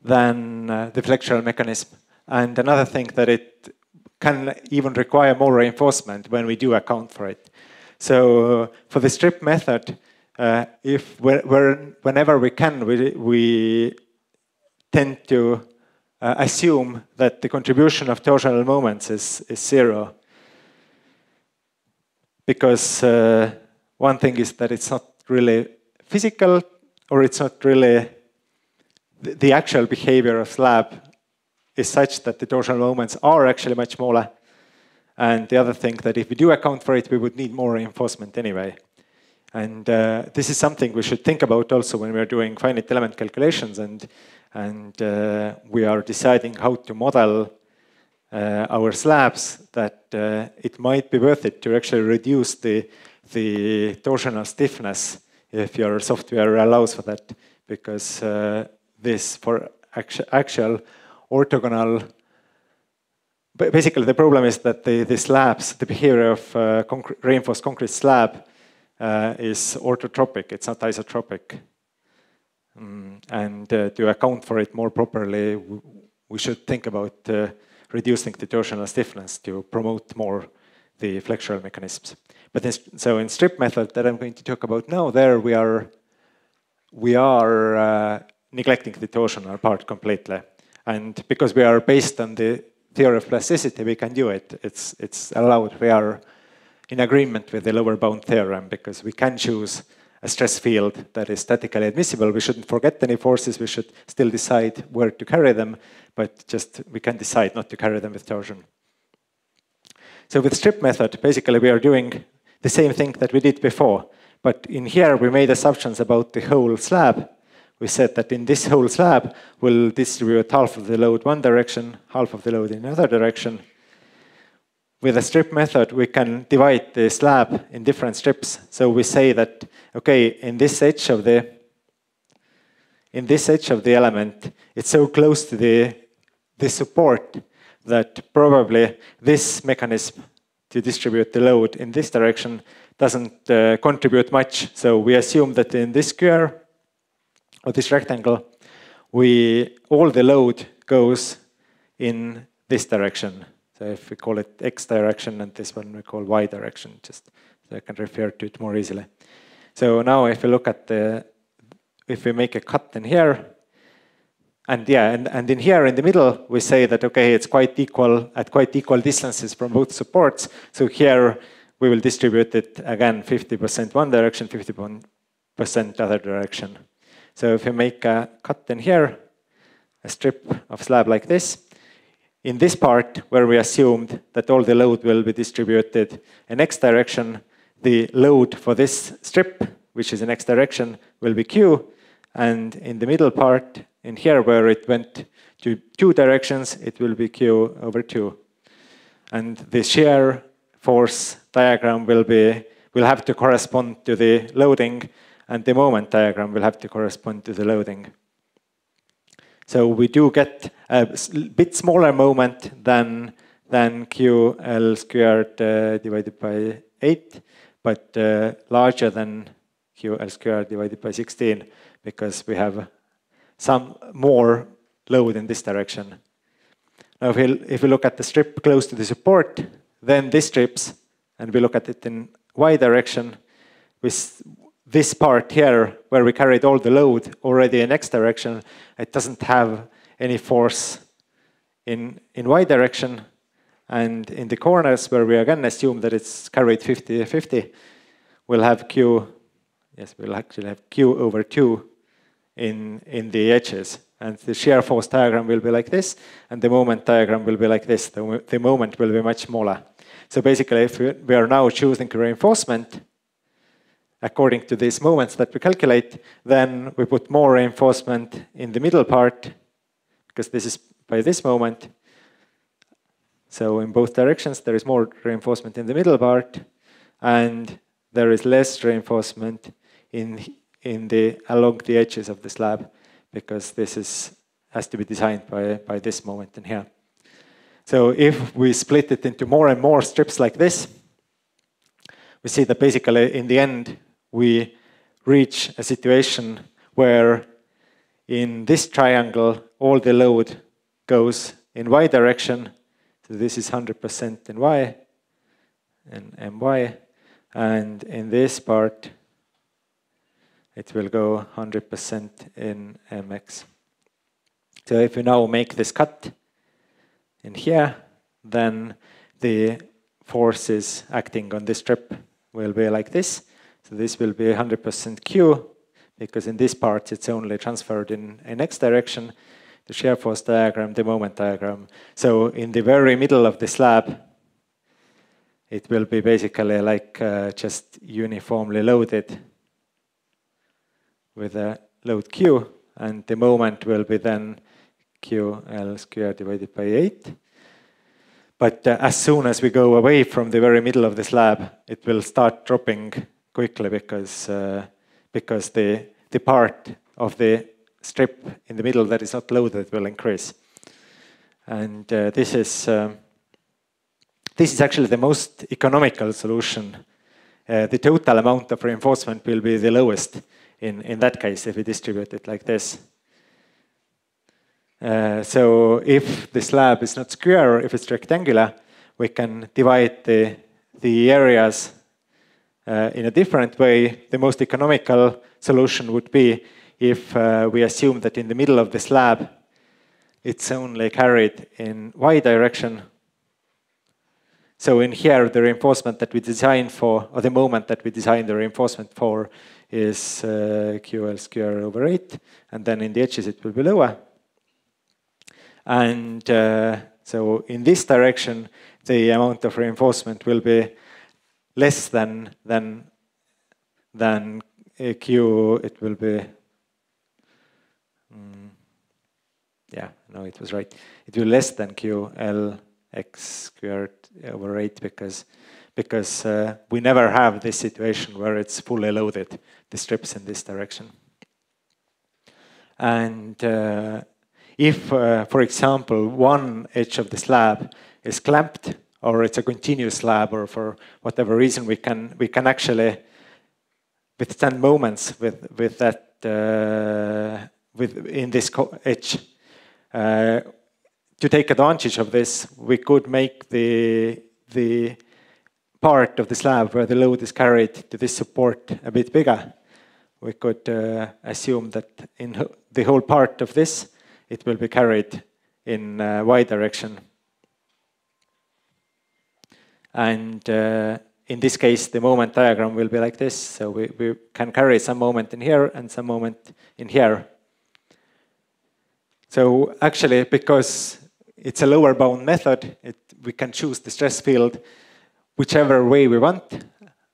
than the flexural mechanism. And another thing that it can even require more reinforcement when we do account for it. So for the strip method, whenever we can, we tend to assume that the contribution of torsional moments is 0. Because one thing is that it's not really physical, or it's not really the actual behavior of slab is such that the torsional moments are actually much smaller. And the other thing that if we do account for it, we would need more reinforcement anyway. And this is something we should think about also when we're doing finite element calculations and we are deciding how to model our slabs, that it might be worth it to actually reduce the torsional stiffness if your software allows for that, because this for actual orthogonal, basically the problem is that the slabs, the behavior of reinforced concrete slab is orthotropic, it's not isotropic. And to account for it more properly, we should think about reducing the torsional stiffness to promote more the flexural mechanisms. But so in strip method that I'm going to talk about now, there we are neglecting the torsional part completely. And because we are based on the theory of plasticity, we can do it. It's allowed. We are in agreement with the lower bound theorem because we can choose a stress field that is statically admissible. We shouldn't forget any forces. We should still decide where to carry them, but just we can decide not to carry them with torsion. So with strip method, basically we are doing the same thing that we did before, but in here we made assumptions about the whole slab. We said that in this whole slab, we'll distribute half of the load one direction, half of the load in another direction. With a strip method, we can divide the slab in different strips. So we say that, okay, in this edge of the element, it's so close to the support that probably this mechanism to distribute the load in this direction doesn't contribute much. So we assume that in this square, or this rectangle, all the load goes in this direction. So if we call it X direction and this one we call Y direction, just so I can refer to it more easily. So now if we look at if we make a cut in here, and in here in the middle, we say that, okay, it's quite equal, at quite equal distances from both supports. So here we will distribute it again 50% one direction, 50% other direction. So if we make a cut in here, a strip of slab like this, in this part, where we assumed that all the load will be distributed in x direction, the load for this strip, which is in x direction, will be q. And in the middle part, in here where it went to 2 directions, it will be q over 2. And the shear force diagram will have to correspond to the loading, and the moment diagram will have to correspond to the loading. So we do get a bit smaller moment than QL squared divided by 8, but larger than QL squared divided by 16, because we have some more load in this direction. Now if we look at the strip close to the support, then this strips, and we look at it in y direction, with this part here, where we carried all the load already in x direction, it doesn't have any force in y direction. And in the corners, where we again assume that it's carried 50-50, we'll have q, yes, we'll actually have q over 2 in the edges. And the shear force diagram will be like this, and the moment diagram will be like this. The moment will be much smaller. So basically, if we are now choosing reinforcement, according to these moments that we calculate, then we put more reinforcement in the middle part, because this is by this moment. So in both directions, there is more reinforcement in the middle part, and there is less reinforcement along the edges of the slab, because this has to be designed by this moment in here. So if we split it into more and more strips like this, we see that basically in the end, we reach a situation where in this triangle, all the load goes in y direction. So this is 100% in y and my. And in this part, it will go 100% in mx. So if we now make this cut in here, then the forces acting on this strip will be like this. So this will be 100% q, because in this part it's only transferred in x direction. The shear force diagram, the moment diagram. So in the very middle of the slab, it will be basically like just uniformly loaded with a load q, and the moment will be then QL squared divided by 8. But as soon as we go away from the very middle of the slab, it will start dropping quickly, because the part of the strip in the middle that is not loaded will increase. And this is actually the most economical solution. The total amount of reinforcement will be the lowest in that case if we distribute it like this. So if the slab is not square, if it's rectangular, we can divide the areas in a different way. The most economical solution would be if we assume that in the middle of the slab, it's only carried in y direction. So in here, the reinforcement that we design for, or the moment that we design the reinforcement for, is QL squared over 8. And then in the edges, it will be lower. And so in this direction, the amount of reinforcement will be less than Q. It will be, yeah, no, it was right. It will be less than QL x squared over 8 because we never have this situation where it's fully loaded, the strips in this direction. And if, for example, one edge of the slab is clamped, or it's a continuous slab, or for whatever reason, we can actually withstand moments with that in this edge. To take advantage of this, we could make the part of the slab where the load is carried to this support a bit bigger. We could assume that in the whole part of this, it will be carried in y direction. And in this case, the moment diagram will be like this. So we can carry some moment in here and some moment in here. So actually, because it's a lower bound method. We can choose the stress field whichever way we want,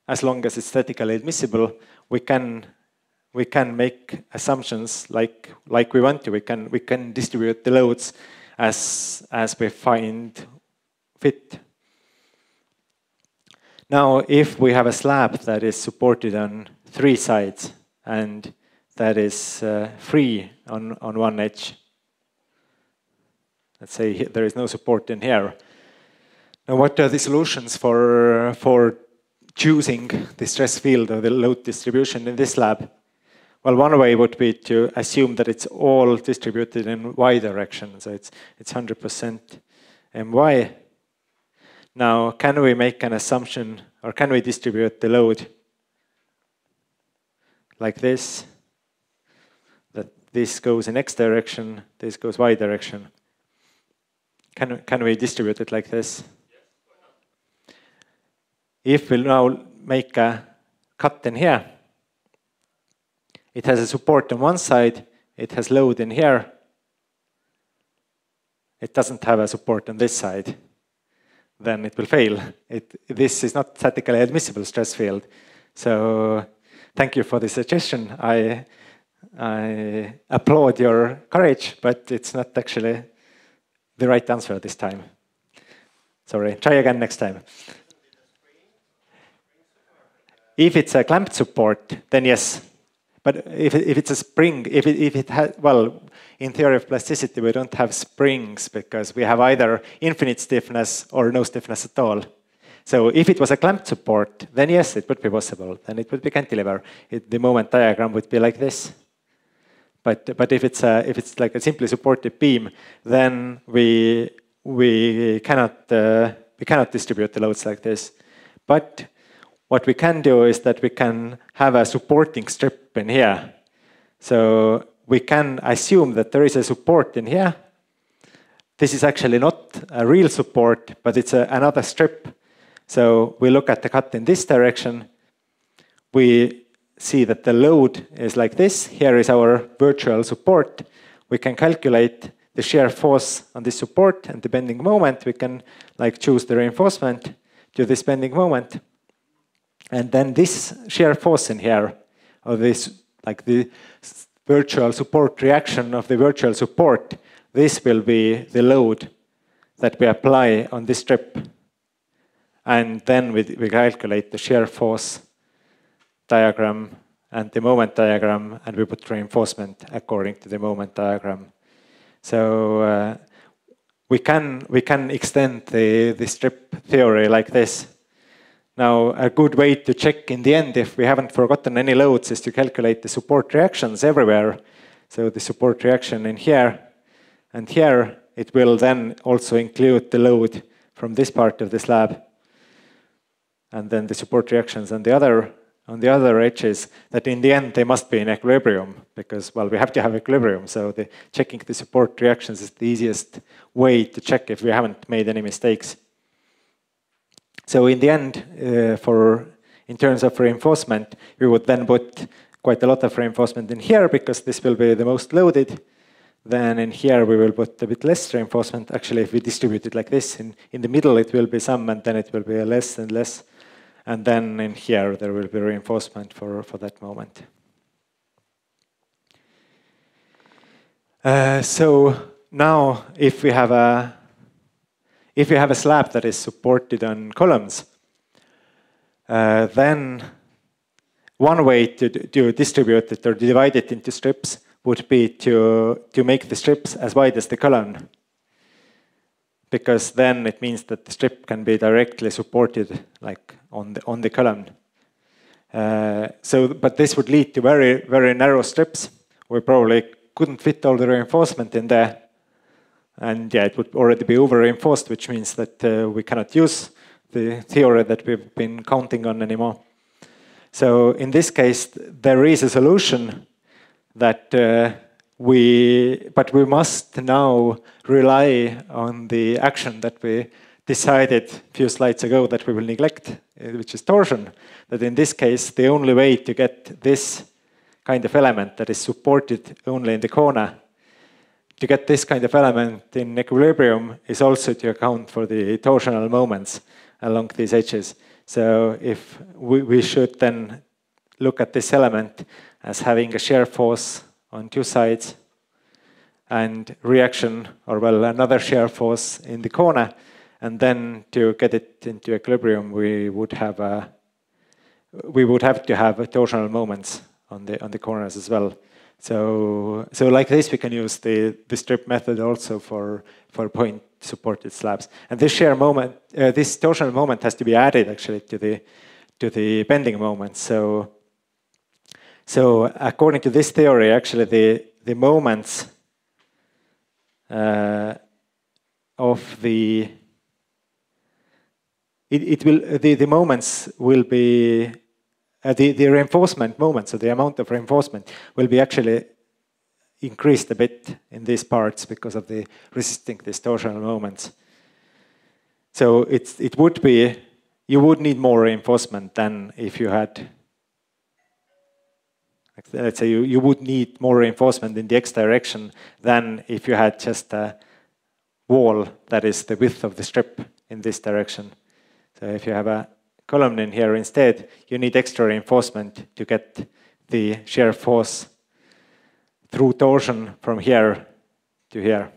as long as it's statically admissible. We can make assumptions like we want to. We can distribute the loads as we find fit. Now, if we have a slab that is supported on 3 sides and that is free on one edge, let's say there is no support in here. Now, what are the solutions for choosing the stress field or the load distribution in this slab? Well, one way would be to assume that it's all distributed in y direction, so it's 100% my. Now, can we make an assumption, or can we distribute the load like this? That this goes in x direction, this goes y direction. Can we distribute it like this? If we now make a cut in here, it has a support on one side, it has load in here. It doesn't have a support on this side. Then it will fail. This is not statically admissible stress field. So thank you for the suggestion. I applaud your courage, but it's not actually the right answer this time. Sorry, try again next time. If it's a clamped support, then yes. But if it's a spring, if it has, well, in theory of plasticity, we don't have springs because we have either infinite stiffness or no stiffness at all. So if it was a clamped support, then yes, it would be possible. Then it would be cantilever. The moment diagram would be like this. But if it's like a simply supported beam, then we cannot distribute the loads like this. But what we can do is that we can have a supporting strip in here. So we can assume that there is a support in here. This is actually not a real support, but it's another strip. So we look at the cut in this direction. We see that the load is like this. Here is our virtual support. We can calculate the shear force on this support and the bending moment. We can choose the reinforcement to this bending moment. And then this shear force in here, or this, the virtual support reaction of the virtual support, this will be the load that we apply on this strip. And then we calculate the shear force diagram and the moment diagram, and we put reinforcement according to the moment diagram. So we can extend the strip theory like this. Now, a good way to check in the end if we haven't forgotten any loads is to calculate the support reactions everywhere. So the support reaction in here and here, it will then also include the load from this part of the slab. And then the support reactions on the other edges, that in the end they must be in equilibrium because, well, we have to have equilibrium. So checking the support reactions is the easiest way to check if we haven't made any mistakes. So in the end, in terms of reinforcement, we would then put quite a lot of reinforcement in here because this will be the most loaded. Then in here we will put a bit less reinforcement. Actually, if we distribute it like this, in the middle it will be some, and then it will be less and less. And then in here there will be reinforcement for that moment. So now if we have a slab that is supported on columns, then one way to distribute it or divide it into strips would be to make the strips as wide as the column. Because then it means that the strip can be directly supported on the column. But this would lead to very, very narrow strips. We probably couldn't fit all the reinforcement in there. And yeah, it would already be over-reinforced, which means that we cannot use the theory that we've been counting on anymore. So in this case, there is a solution that but we must now rely on the action that we decided a few slides ago that we will neglect, which is torsion. That in this case, the only way to get this kind of element that is supported only in the corner to get this kind of element in equilibrium is also to account for the torsional moments along these edges. So if we should then look at this element as having a shear force on two sides and reaction, or well, another shear force in the corner, and then to get it into equilibrium, we would have to have torsional moments on the corners as well. So like this, we can use the strip method also for point supported slabs. And this shear moment, this torsional moment has to be added actually to the bending moment. So according to this theory, actually the moments of the moments will be the reinforcement moments, so the amount of reinforcement will be actually increased a bit in these parts because of the resisting these torsional moments. So it would be, you would need more reinforcement than if you had, let's say you would need more reinforcement in the x direction than if you had just a wall that is the width of the strip in this direction. So if you have a column in here instead, you need extra reinforcement to get the shear force through torsion from here to here.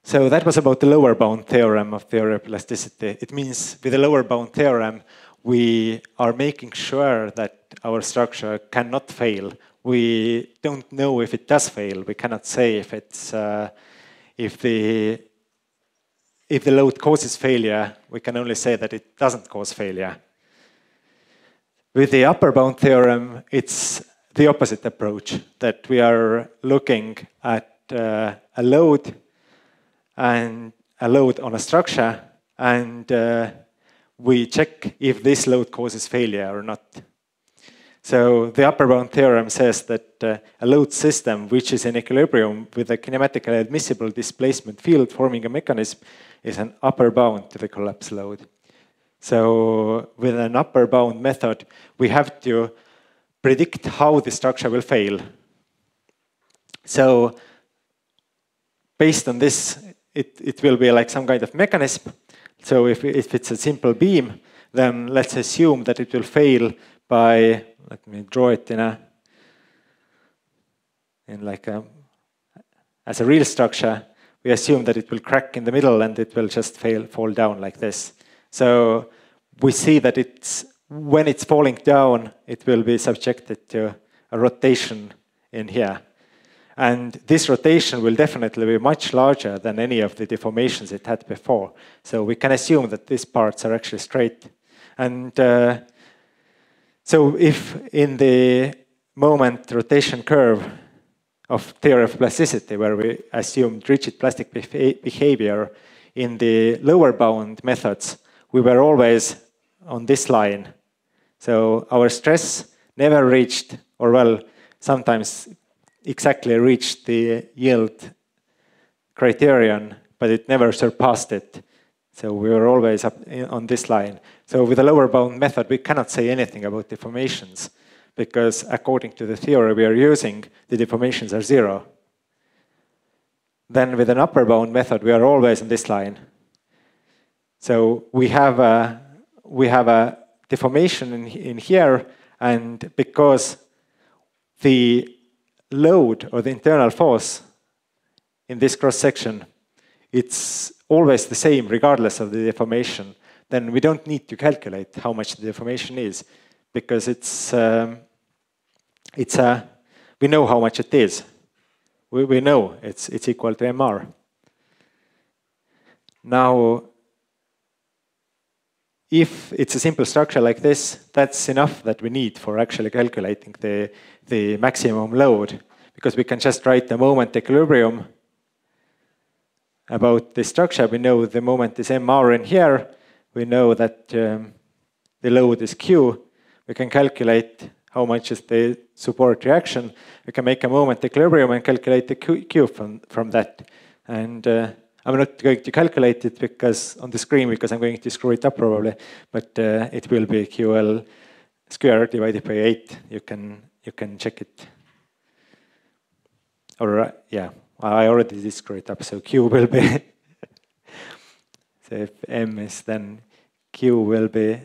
So that was about the lower bound theorem of theory of plasticity. It means with the lower bound theorem, we are making sure that our structure cannot fail. We don't know if it does fail. We cannot say if it's if the load causes failure. We can only say that it doesn't cause failure. With the upper bound theorem, it's the opposite approach, that we are looking at a load on a structure, and we check if this load causes failure or not. So the upper bound theorem says that a load system which is in equilibrium with a kinematically admissible displacement field forming a mechanism is an upper bound to the collapse load. So with an upper bound method, we have to predict how the structure will fail. So based on this, it will be like some kind of mechanism. So if it's a simple beam, then let's assume that it will fail by, let me draw it as a real structure. We assume that it will crack in the middle and it will just fall down like this. So we see that when it's falling down, it will be subjected to a rotation in here. And this rotation will definitely be much larger than any of the deformations it had before. So we can assume that these parts are actually straight. And so if in the moment rotation curve of theory of plasticity, where we assumed rigid plastic behavior in the lower bound methods, we were always on this line. So our stress never reached, or well, sometimes exactly reached the yield criterion, but it never surpassed it. So we were always up on this line. So with the lower bound method, we cannot say anything about deformations, because according to the theory we are using, the deformations are zero. Then with an upper bound method, we are always on this line. So we have a deformation in here, and because the load or the internal force in this cross section, it's always the same regardless of the deformation, then we don't need to calculate how much the deformation is, because we know how much it is. We know it's equal to MR. Now, if it's a simple structure like this, that's enough that we need for actually calculating the maximum load, because we can just write the moment equilibrium about the structure. We know the moment is MR in here. We know that the load is Q. We can calculate how much is the support reaction. We can make a moment equilibrium and calculate the Q from that. And I'm not going to calculate it because on the screen, because I'm going to screw it up probably, but it will be QL squared divided by 8. You can check it. or yeah, I already did screw it up, so Q will be, so if M is, then Q will be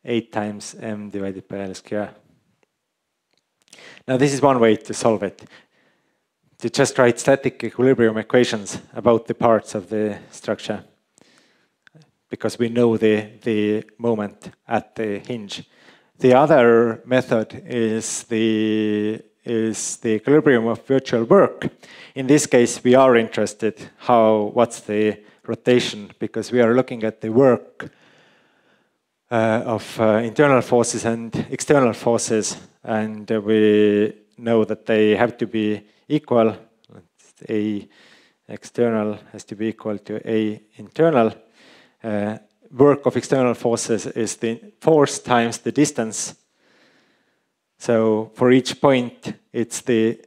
8 times M divided by L square. Now this is one way to solve it. To just write static equilibrium equations about the parts of the structure, because we know the moment at the hinge. The other method is the equilibrium of virtual work. In this case, we are interested what's the rotation, because we are looking at the work of internal forces and external forces, and we know that they have to be equal. A external has to be equal to A internal. Work of external forces is the force times the distance. So for each point, it's the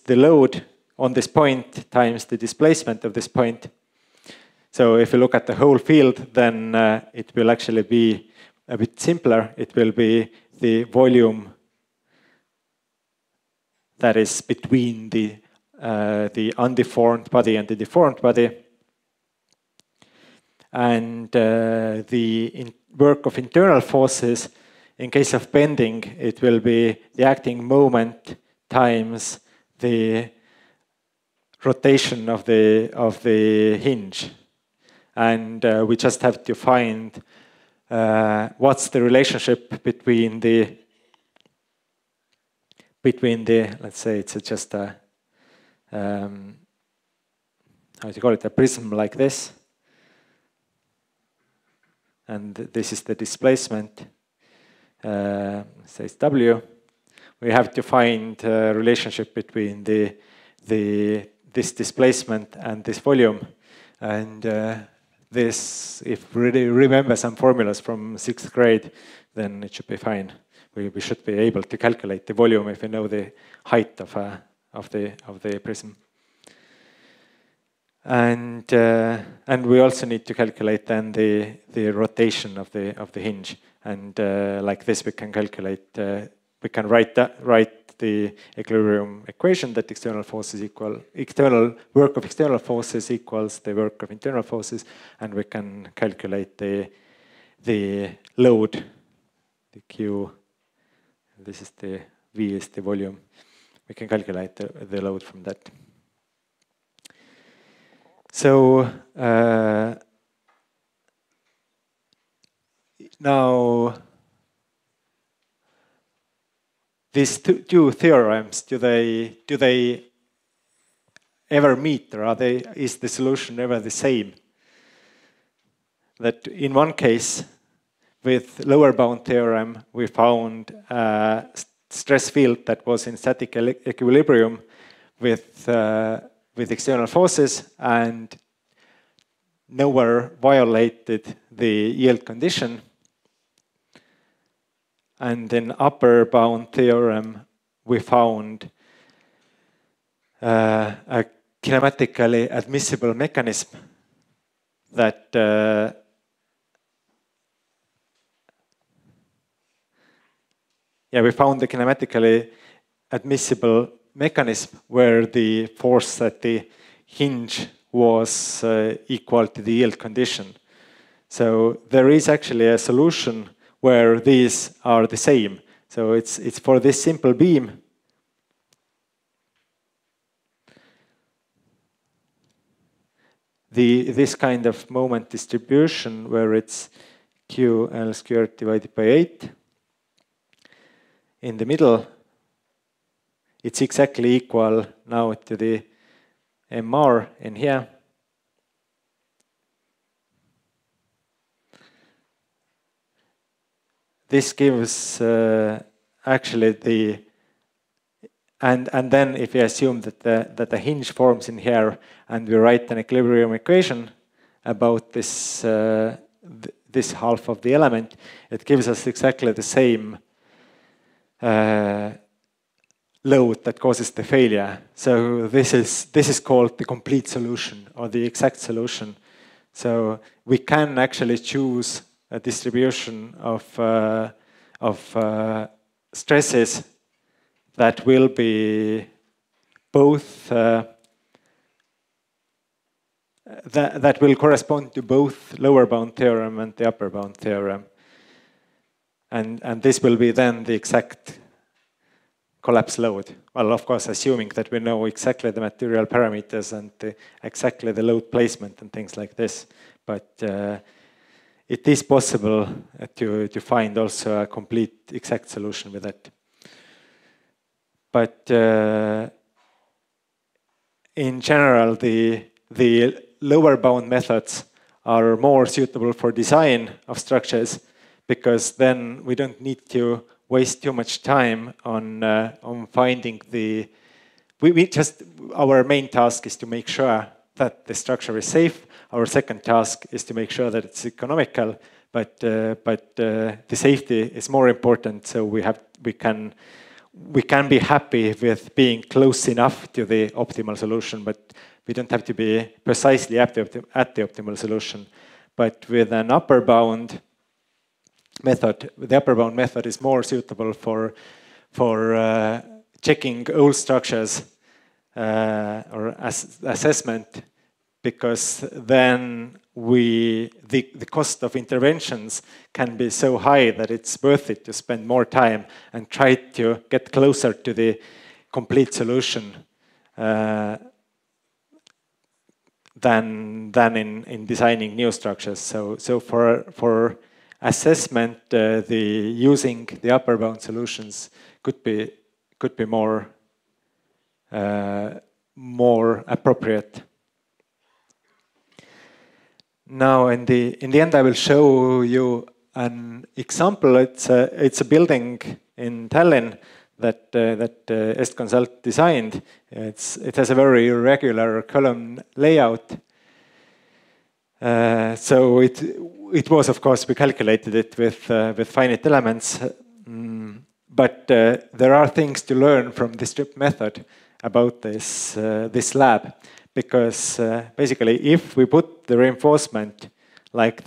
load on this point times the displacement of this point. So if you look at the whole field, then it will actually be a bit simpler. It will be the volume that is between the undeformed body and the deformed body. And the work of internal forces, in case of bending, it will be the acting moment times the rotation of the hinge. And we just have to find what's the relationship between the, let's say it's just a, how do you call it, a prism like this. And this is the displacement, say it's W. We have to find a relationship between this displacement and this volume. And this, if we really remember some formulas from 6th grade, then it should be fine. We should be able to calculate the volume if we know the height of the prism. And we also need to calculate then the rotation of the hinge. And like this, we can calculate. We can write the equilibrium equation that external work of external forces equals the work of internal forces, and we can calculate the load, the Q. This is the V is the volume. We can calculate the load from that. So now these two theorems, do they ever meet, or is the solution ever the same? That in one case, with lower bound theorem, we found a stress field that was in static equilibrium with external forces and nowhere violated the yield condition. And in upper bound theorem, we found a kinematically admissible mechanism that we found the kinematically admissible mechanism where the force at the hinge was equal to the yield condition. So there is actually a solution where these are the same. So it's for this simple beam. This kind of moment distribution where it's QL squared divided by 8. In the middle, it's exactly equal now to the MR in here. This gives actually the, and then if we assume that the hinge forms in here, and we write an equilibrium equation about this this half of the element, it gives us exactly the same load that causes the failure. So this is called the complete solution or the exact solution. So we can actually choose a distribution of stresses that will be both that will correspond to both lower bound theorem and the upper bound theorem. And this will be then the exact collapse load. Well, of course, assuming that we know exactly the material parameters and exactly the load placement and things like this. But it is possible to find also a complete exact solution with that. But in general, the lower bound methods are more suitable for design of structures, because then we don't need to waste too much time on finding the. Our main task is to make sure that the structure is safe. Our second task is to make sure that it's economical, but the safety is more important. So we can be happy with being close enough to the optimal solution, but we don't have to be precisely at the optimal solution. But with an upper bound method, the upper bound method is more suitable for checking old structures or assessment, because then the cost of interventions can be so high that it's worth it to spend more time and try to get closer to the complete solution than in designing new structures. So for assessment, using the upper bound solutions could be more appropriate. Now, in the end, I will show you an example. It's a building in Tallinn that Est-Consult designed. It has a very irregular column layout. So it was, of course, we calculated it with finite elements. But there are things to learn from the strip method about this slab. Because basically, if we put the reinforcement like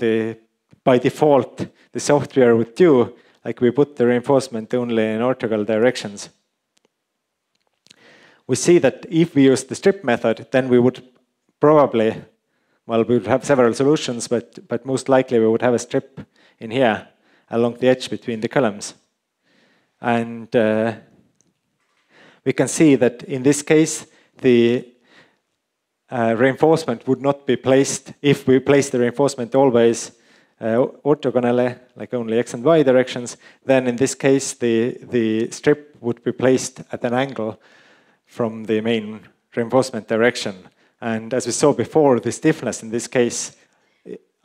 by default the software would do, like we put the reinforcement only in orthogonal directions, we see that if we use the strip method, then we would probably, well, we would have several solutions, but most likely we would have a strip in here along the edge between the columns. And we can see that in this case, the reinforcement would not be placed if we place the reinforcement always orthogonally, like only x and y directions. Then in this case, the strip would be placed at an angle from the main reinforcement direction. And as we saw before, the stiffness in this case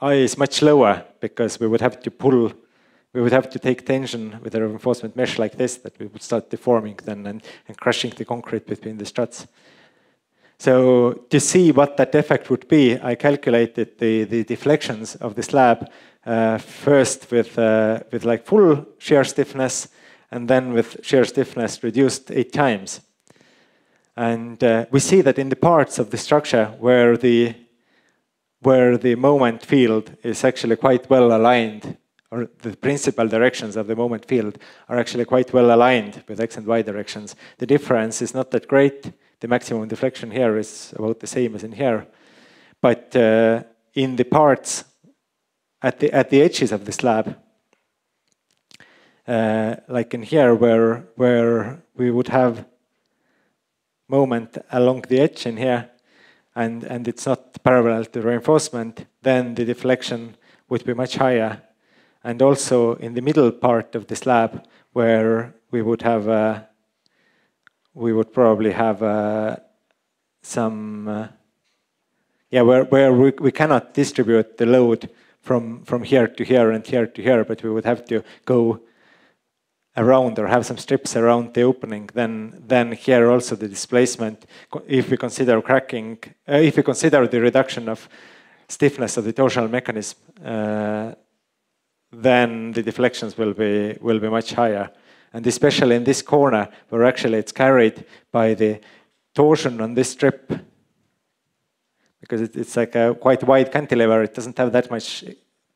I is much lower, because we would have to take tension with a reinforcement mesh like this, that we would start deforming then and crushing the concrete between the struts. So to see what that effect would be, I calculated the deflections of the slab first with like full shear stiffness, and then with shear stiffness reduced 8 times. And we see that in the parts of the structure where the moment field is actually quite well aligned, or the principal directions of the moment field are actually quite well aligned with x and y directions, the difference is not that great. The maximum deflection here is about the same as in here. But in the parts at the edges of the slab, like in here where we would have moment along the edge in here, and it's not parallel to reinforcement, then the deflection would be much higher. And also in the middle part of the slab, where we would have we would probably have some, where we cannot distribute the load from here to here and here to here, but we would have to go around or have some strips around the opening. Then here also the displacement, if we consider cracking, if we consider the reduction of stiffness of the torsional mechanism, then the deflections will be much higher. And especially in this corner, where actually it's carried by the torsion on this strip, because it's like a quite wide cantilever. It doesn't have that much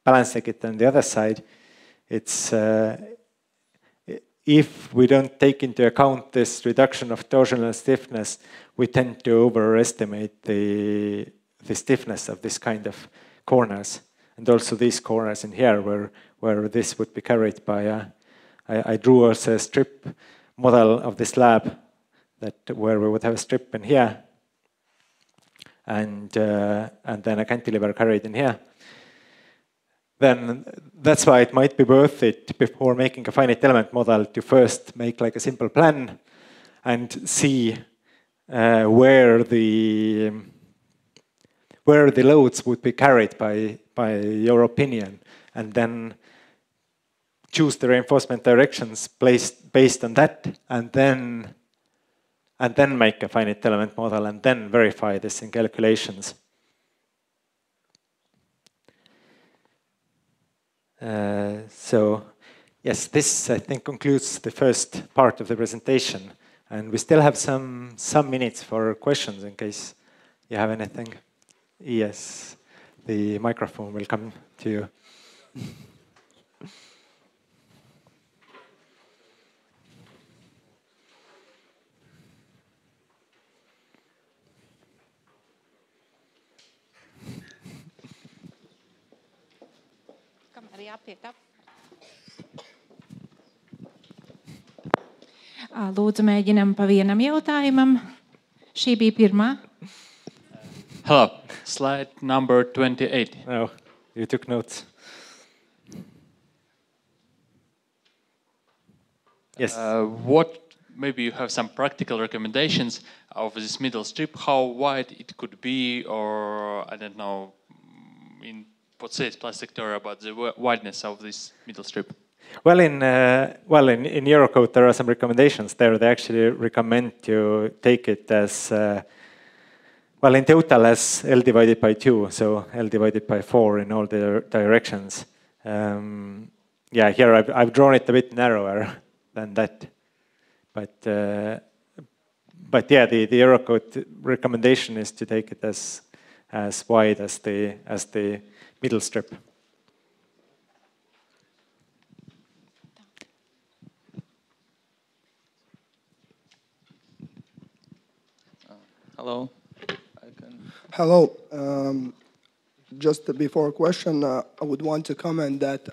balancing it on the other side. It's if we don't take into account this reduction of torsional stiffness, we tend to overestimate the stiffness of this kind of corners, and also these corners in here where this would be carried by I drew also a strip model of the slab where we would have a strip in here, and then a cantilever carried in here. Then that's why it might be worth it before making a finite element model to first make like a simple plan and see where the loads would be carried by your opinion, and then choose the reinforcement directions based on that, and then make a finite element model, and then verify this in calculations. So yes, this I think concludes the first part of the presentation, and we still have some minutes for questions in case you have anything. Yes, the microphone will come to you. Lūdzu, mēģinam pa vienam jautājumam. Šī bija pirmā. Hello, slide number 28. Oh, you took notes. Yes. Maybe you have some practical recommendations of this middle strip, how wide it could be, or I don't know, in Potse's plastic theory about the wideness of this middle strip. Well, in Eurocode there are some recommendations there. They actually recommend to take it as in total as L divided by 2, so L divided by 4 in all the directions. Yeah, here I've drawn it a bit narrower than that, but yeah, the Eurocode recommendation is to take it as wide as the middle strip. Hello. Hello. Just before a question, I would want to comment that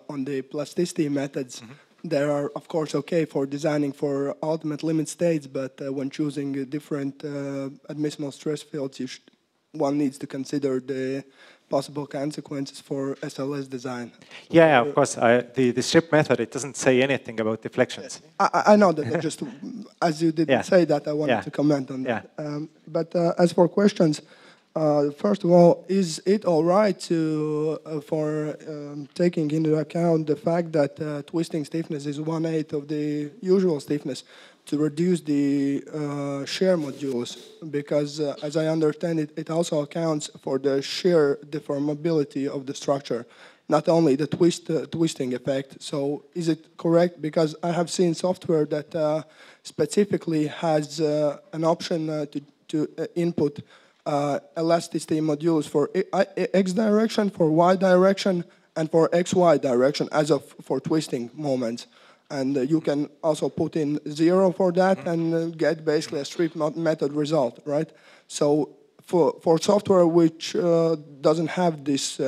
on the plasticity methods, they are, of course, okay for designing for ultimate limit states, but when choosing different admissible stress fields, one needs to consider the possible consequences for SLS design. Yeah, of course. The strip method, it doesn't say anything about deflections. I know that. Just as you didn't say that, I wanted to comment on that. But as for questions, first of all, is it all right for taking into account the fact that twisting stiffness is 1/8 of the usual stiffness to reduce the shear modulus? Because as I understand it, it also accounts for the shear deformability of the structure, not only the twisting effect. So is it correct? Because I have seen software that specifically has an option to input elasticity modulus for X direction, for Y direction, and for XY direction for twisting moments. And you can also put in 0 for that and get basically a strip method result, right? So for software which doesn't have this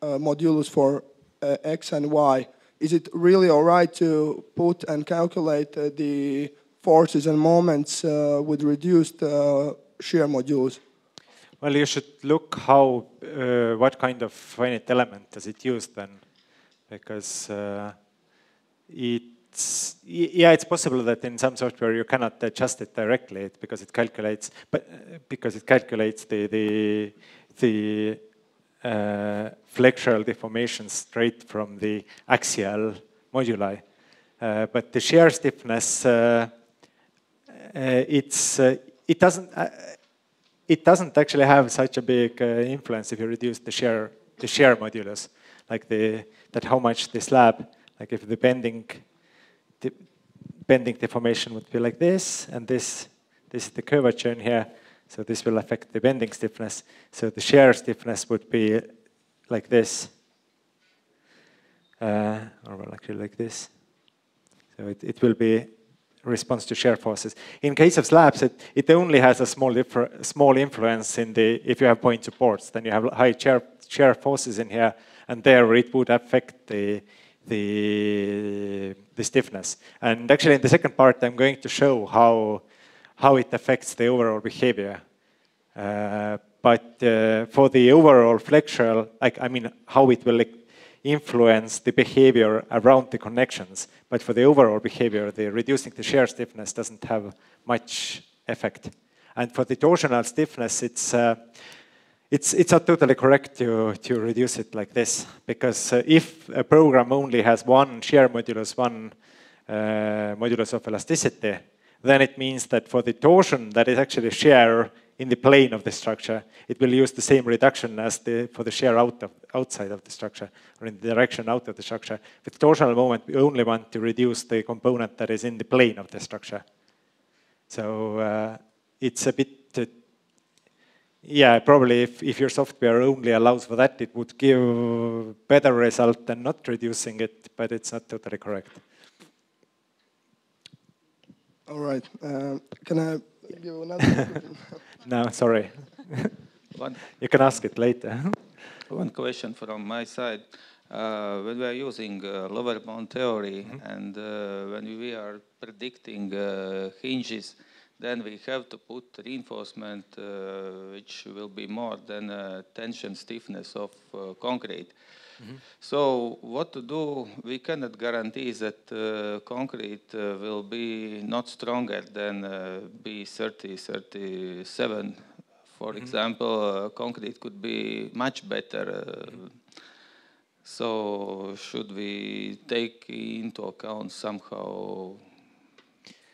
modulus for X and Y, is it really all right to put and calculate the forces and moments with reduced shear modulus? Well, you should look what kind of finite element does it use then, because it's possible that in some software you cannot adjust it directly because it calculates, the flexural deformation straight from the axial moduli, but the shear stiffness it doesn't actually have such a big influence if you reduce the shear modulus, like that how much the slab, like if the bending deformation would be like this, and this is the curvature in here, so this will affect the bending stiffness. So the shear stiffness would be like this, or well, actually like this. So it will be response to shear forces. In case of slabs, it only has a small influence in the, if you have point supports, then you have high shear forces in here, and there it would affect the stiffness. And actually in the second part, I'm going to show how it affects the overall behavior. But for the overall flexural, how it will influence the behavior around the connections. But for the overall behavior, reducing the shear stiffness doesn't have much effect. And for the torsional stiffness, it's not totally correct to reduce it like this, because if a program only has one shear modulus, one modulus of elasticity, then it means that for the torsion that is actually shear in the plane of the structure, it will use the same reduction as for the shear outside of the structure, or in the direction out of the structure. With torsional moment, we only want to reduce the component that is in the plane of the structure. So it's a bit, probably if your software only allows for that, it would give better result than not reducing it, but it's not totally correct. All right. Can I give another? No, sorry. You can ask it later. One question from my side. When we are using lower bound theory and when we are predicting hinges, then we have to put reinforcement which will be more than tension stiffness of concrete. So what to do? We cannot guarantee that concrete will be not stronger than B30, 37. For example, concrete could be much better. So should we take into account somehow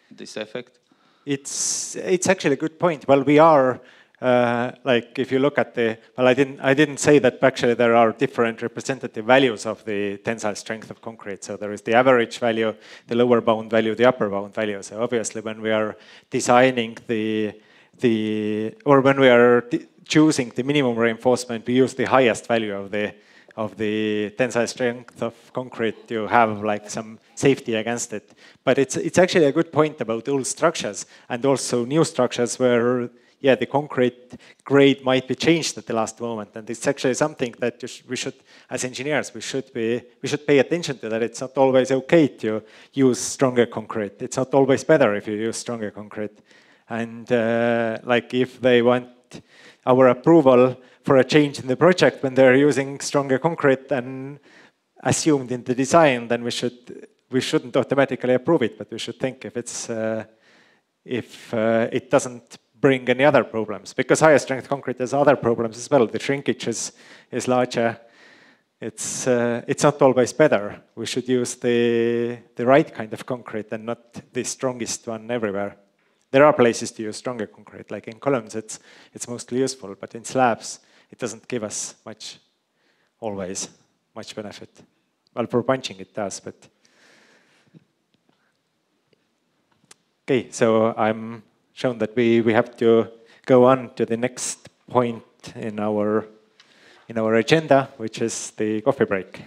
this effect? It's actually a good point. Well, we are if you look at I didn't say that actually there are different representative values of the tensile strength of concrete. So there is the average value, the lower bound value, the upper bound value. So obviously when we are designing when we are choosing the minimum reinforcement, we use the highest value of the tensile strength of concrete to have some safety against it. But it's actually a good point about old structures and also new structures where the concrete grade might be changed at the last moment, and it's actually something that we should, as engineers, we should pay attention to. That it's not always okay to use stronger concrete. It's not always better if you use stronger concrete, and if they want our approval for a change in the project when they're using stronger concrete than assumed in the design, then we shouldn't automatically approve it, but we should think if it doesn't bring any other problems, because higher strength concrete has other problems as well. The shrinkage is larger. It's not always better. We should use the right kind of concrete and not the strongest one everywhere. There are places to use stronger concrete, like in columns it's mostly useful, but in slabs it doesn't give us always much benefit. Well, for punching it does, but okay. So I'm shown that we have to go on to the next point in our agenda, which is the coffee break.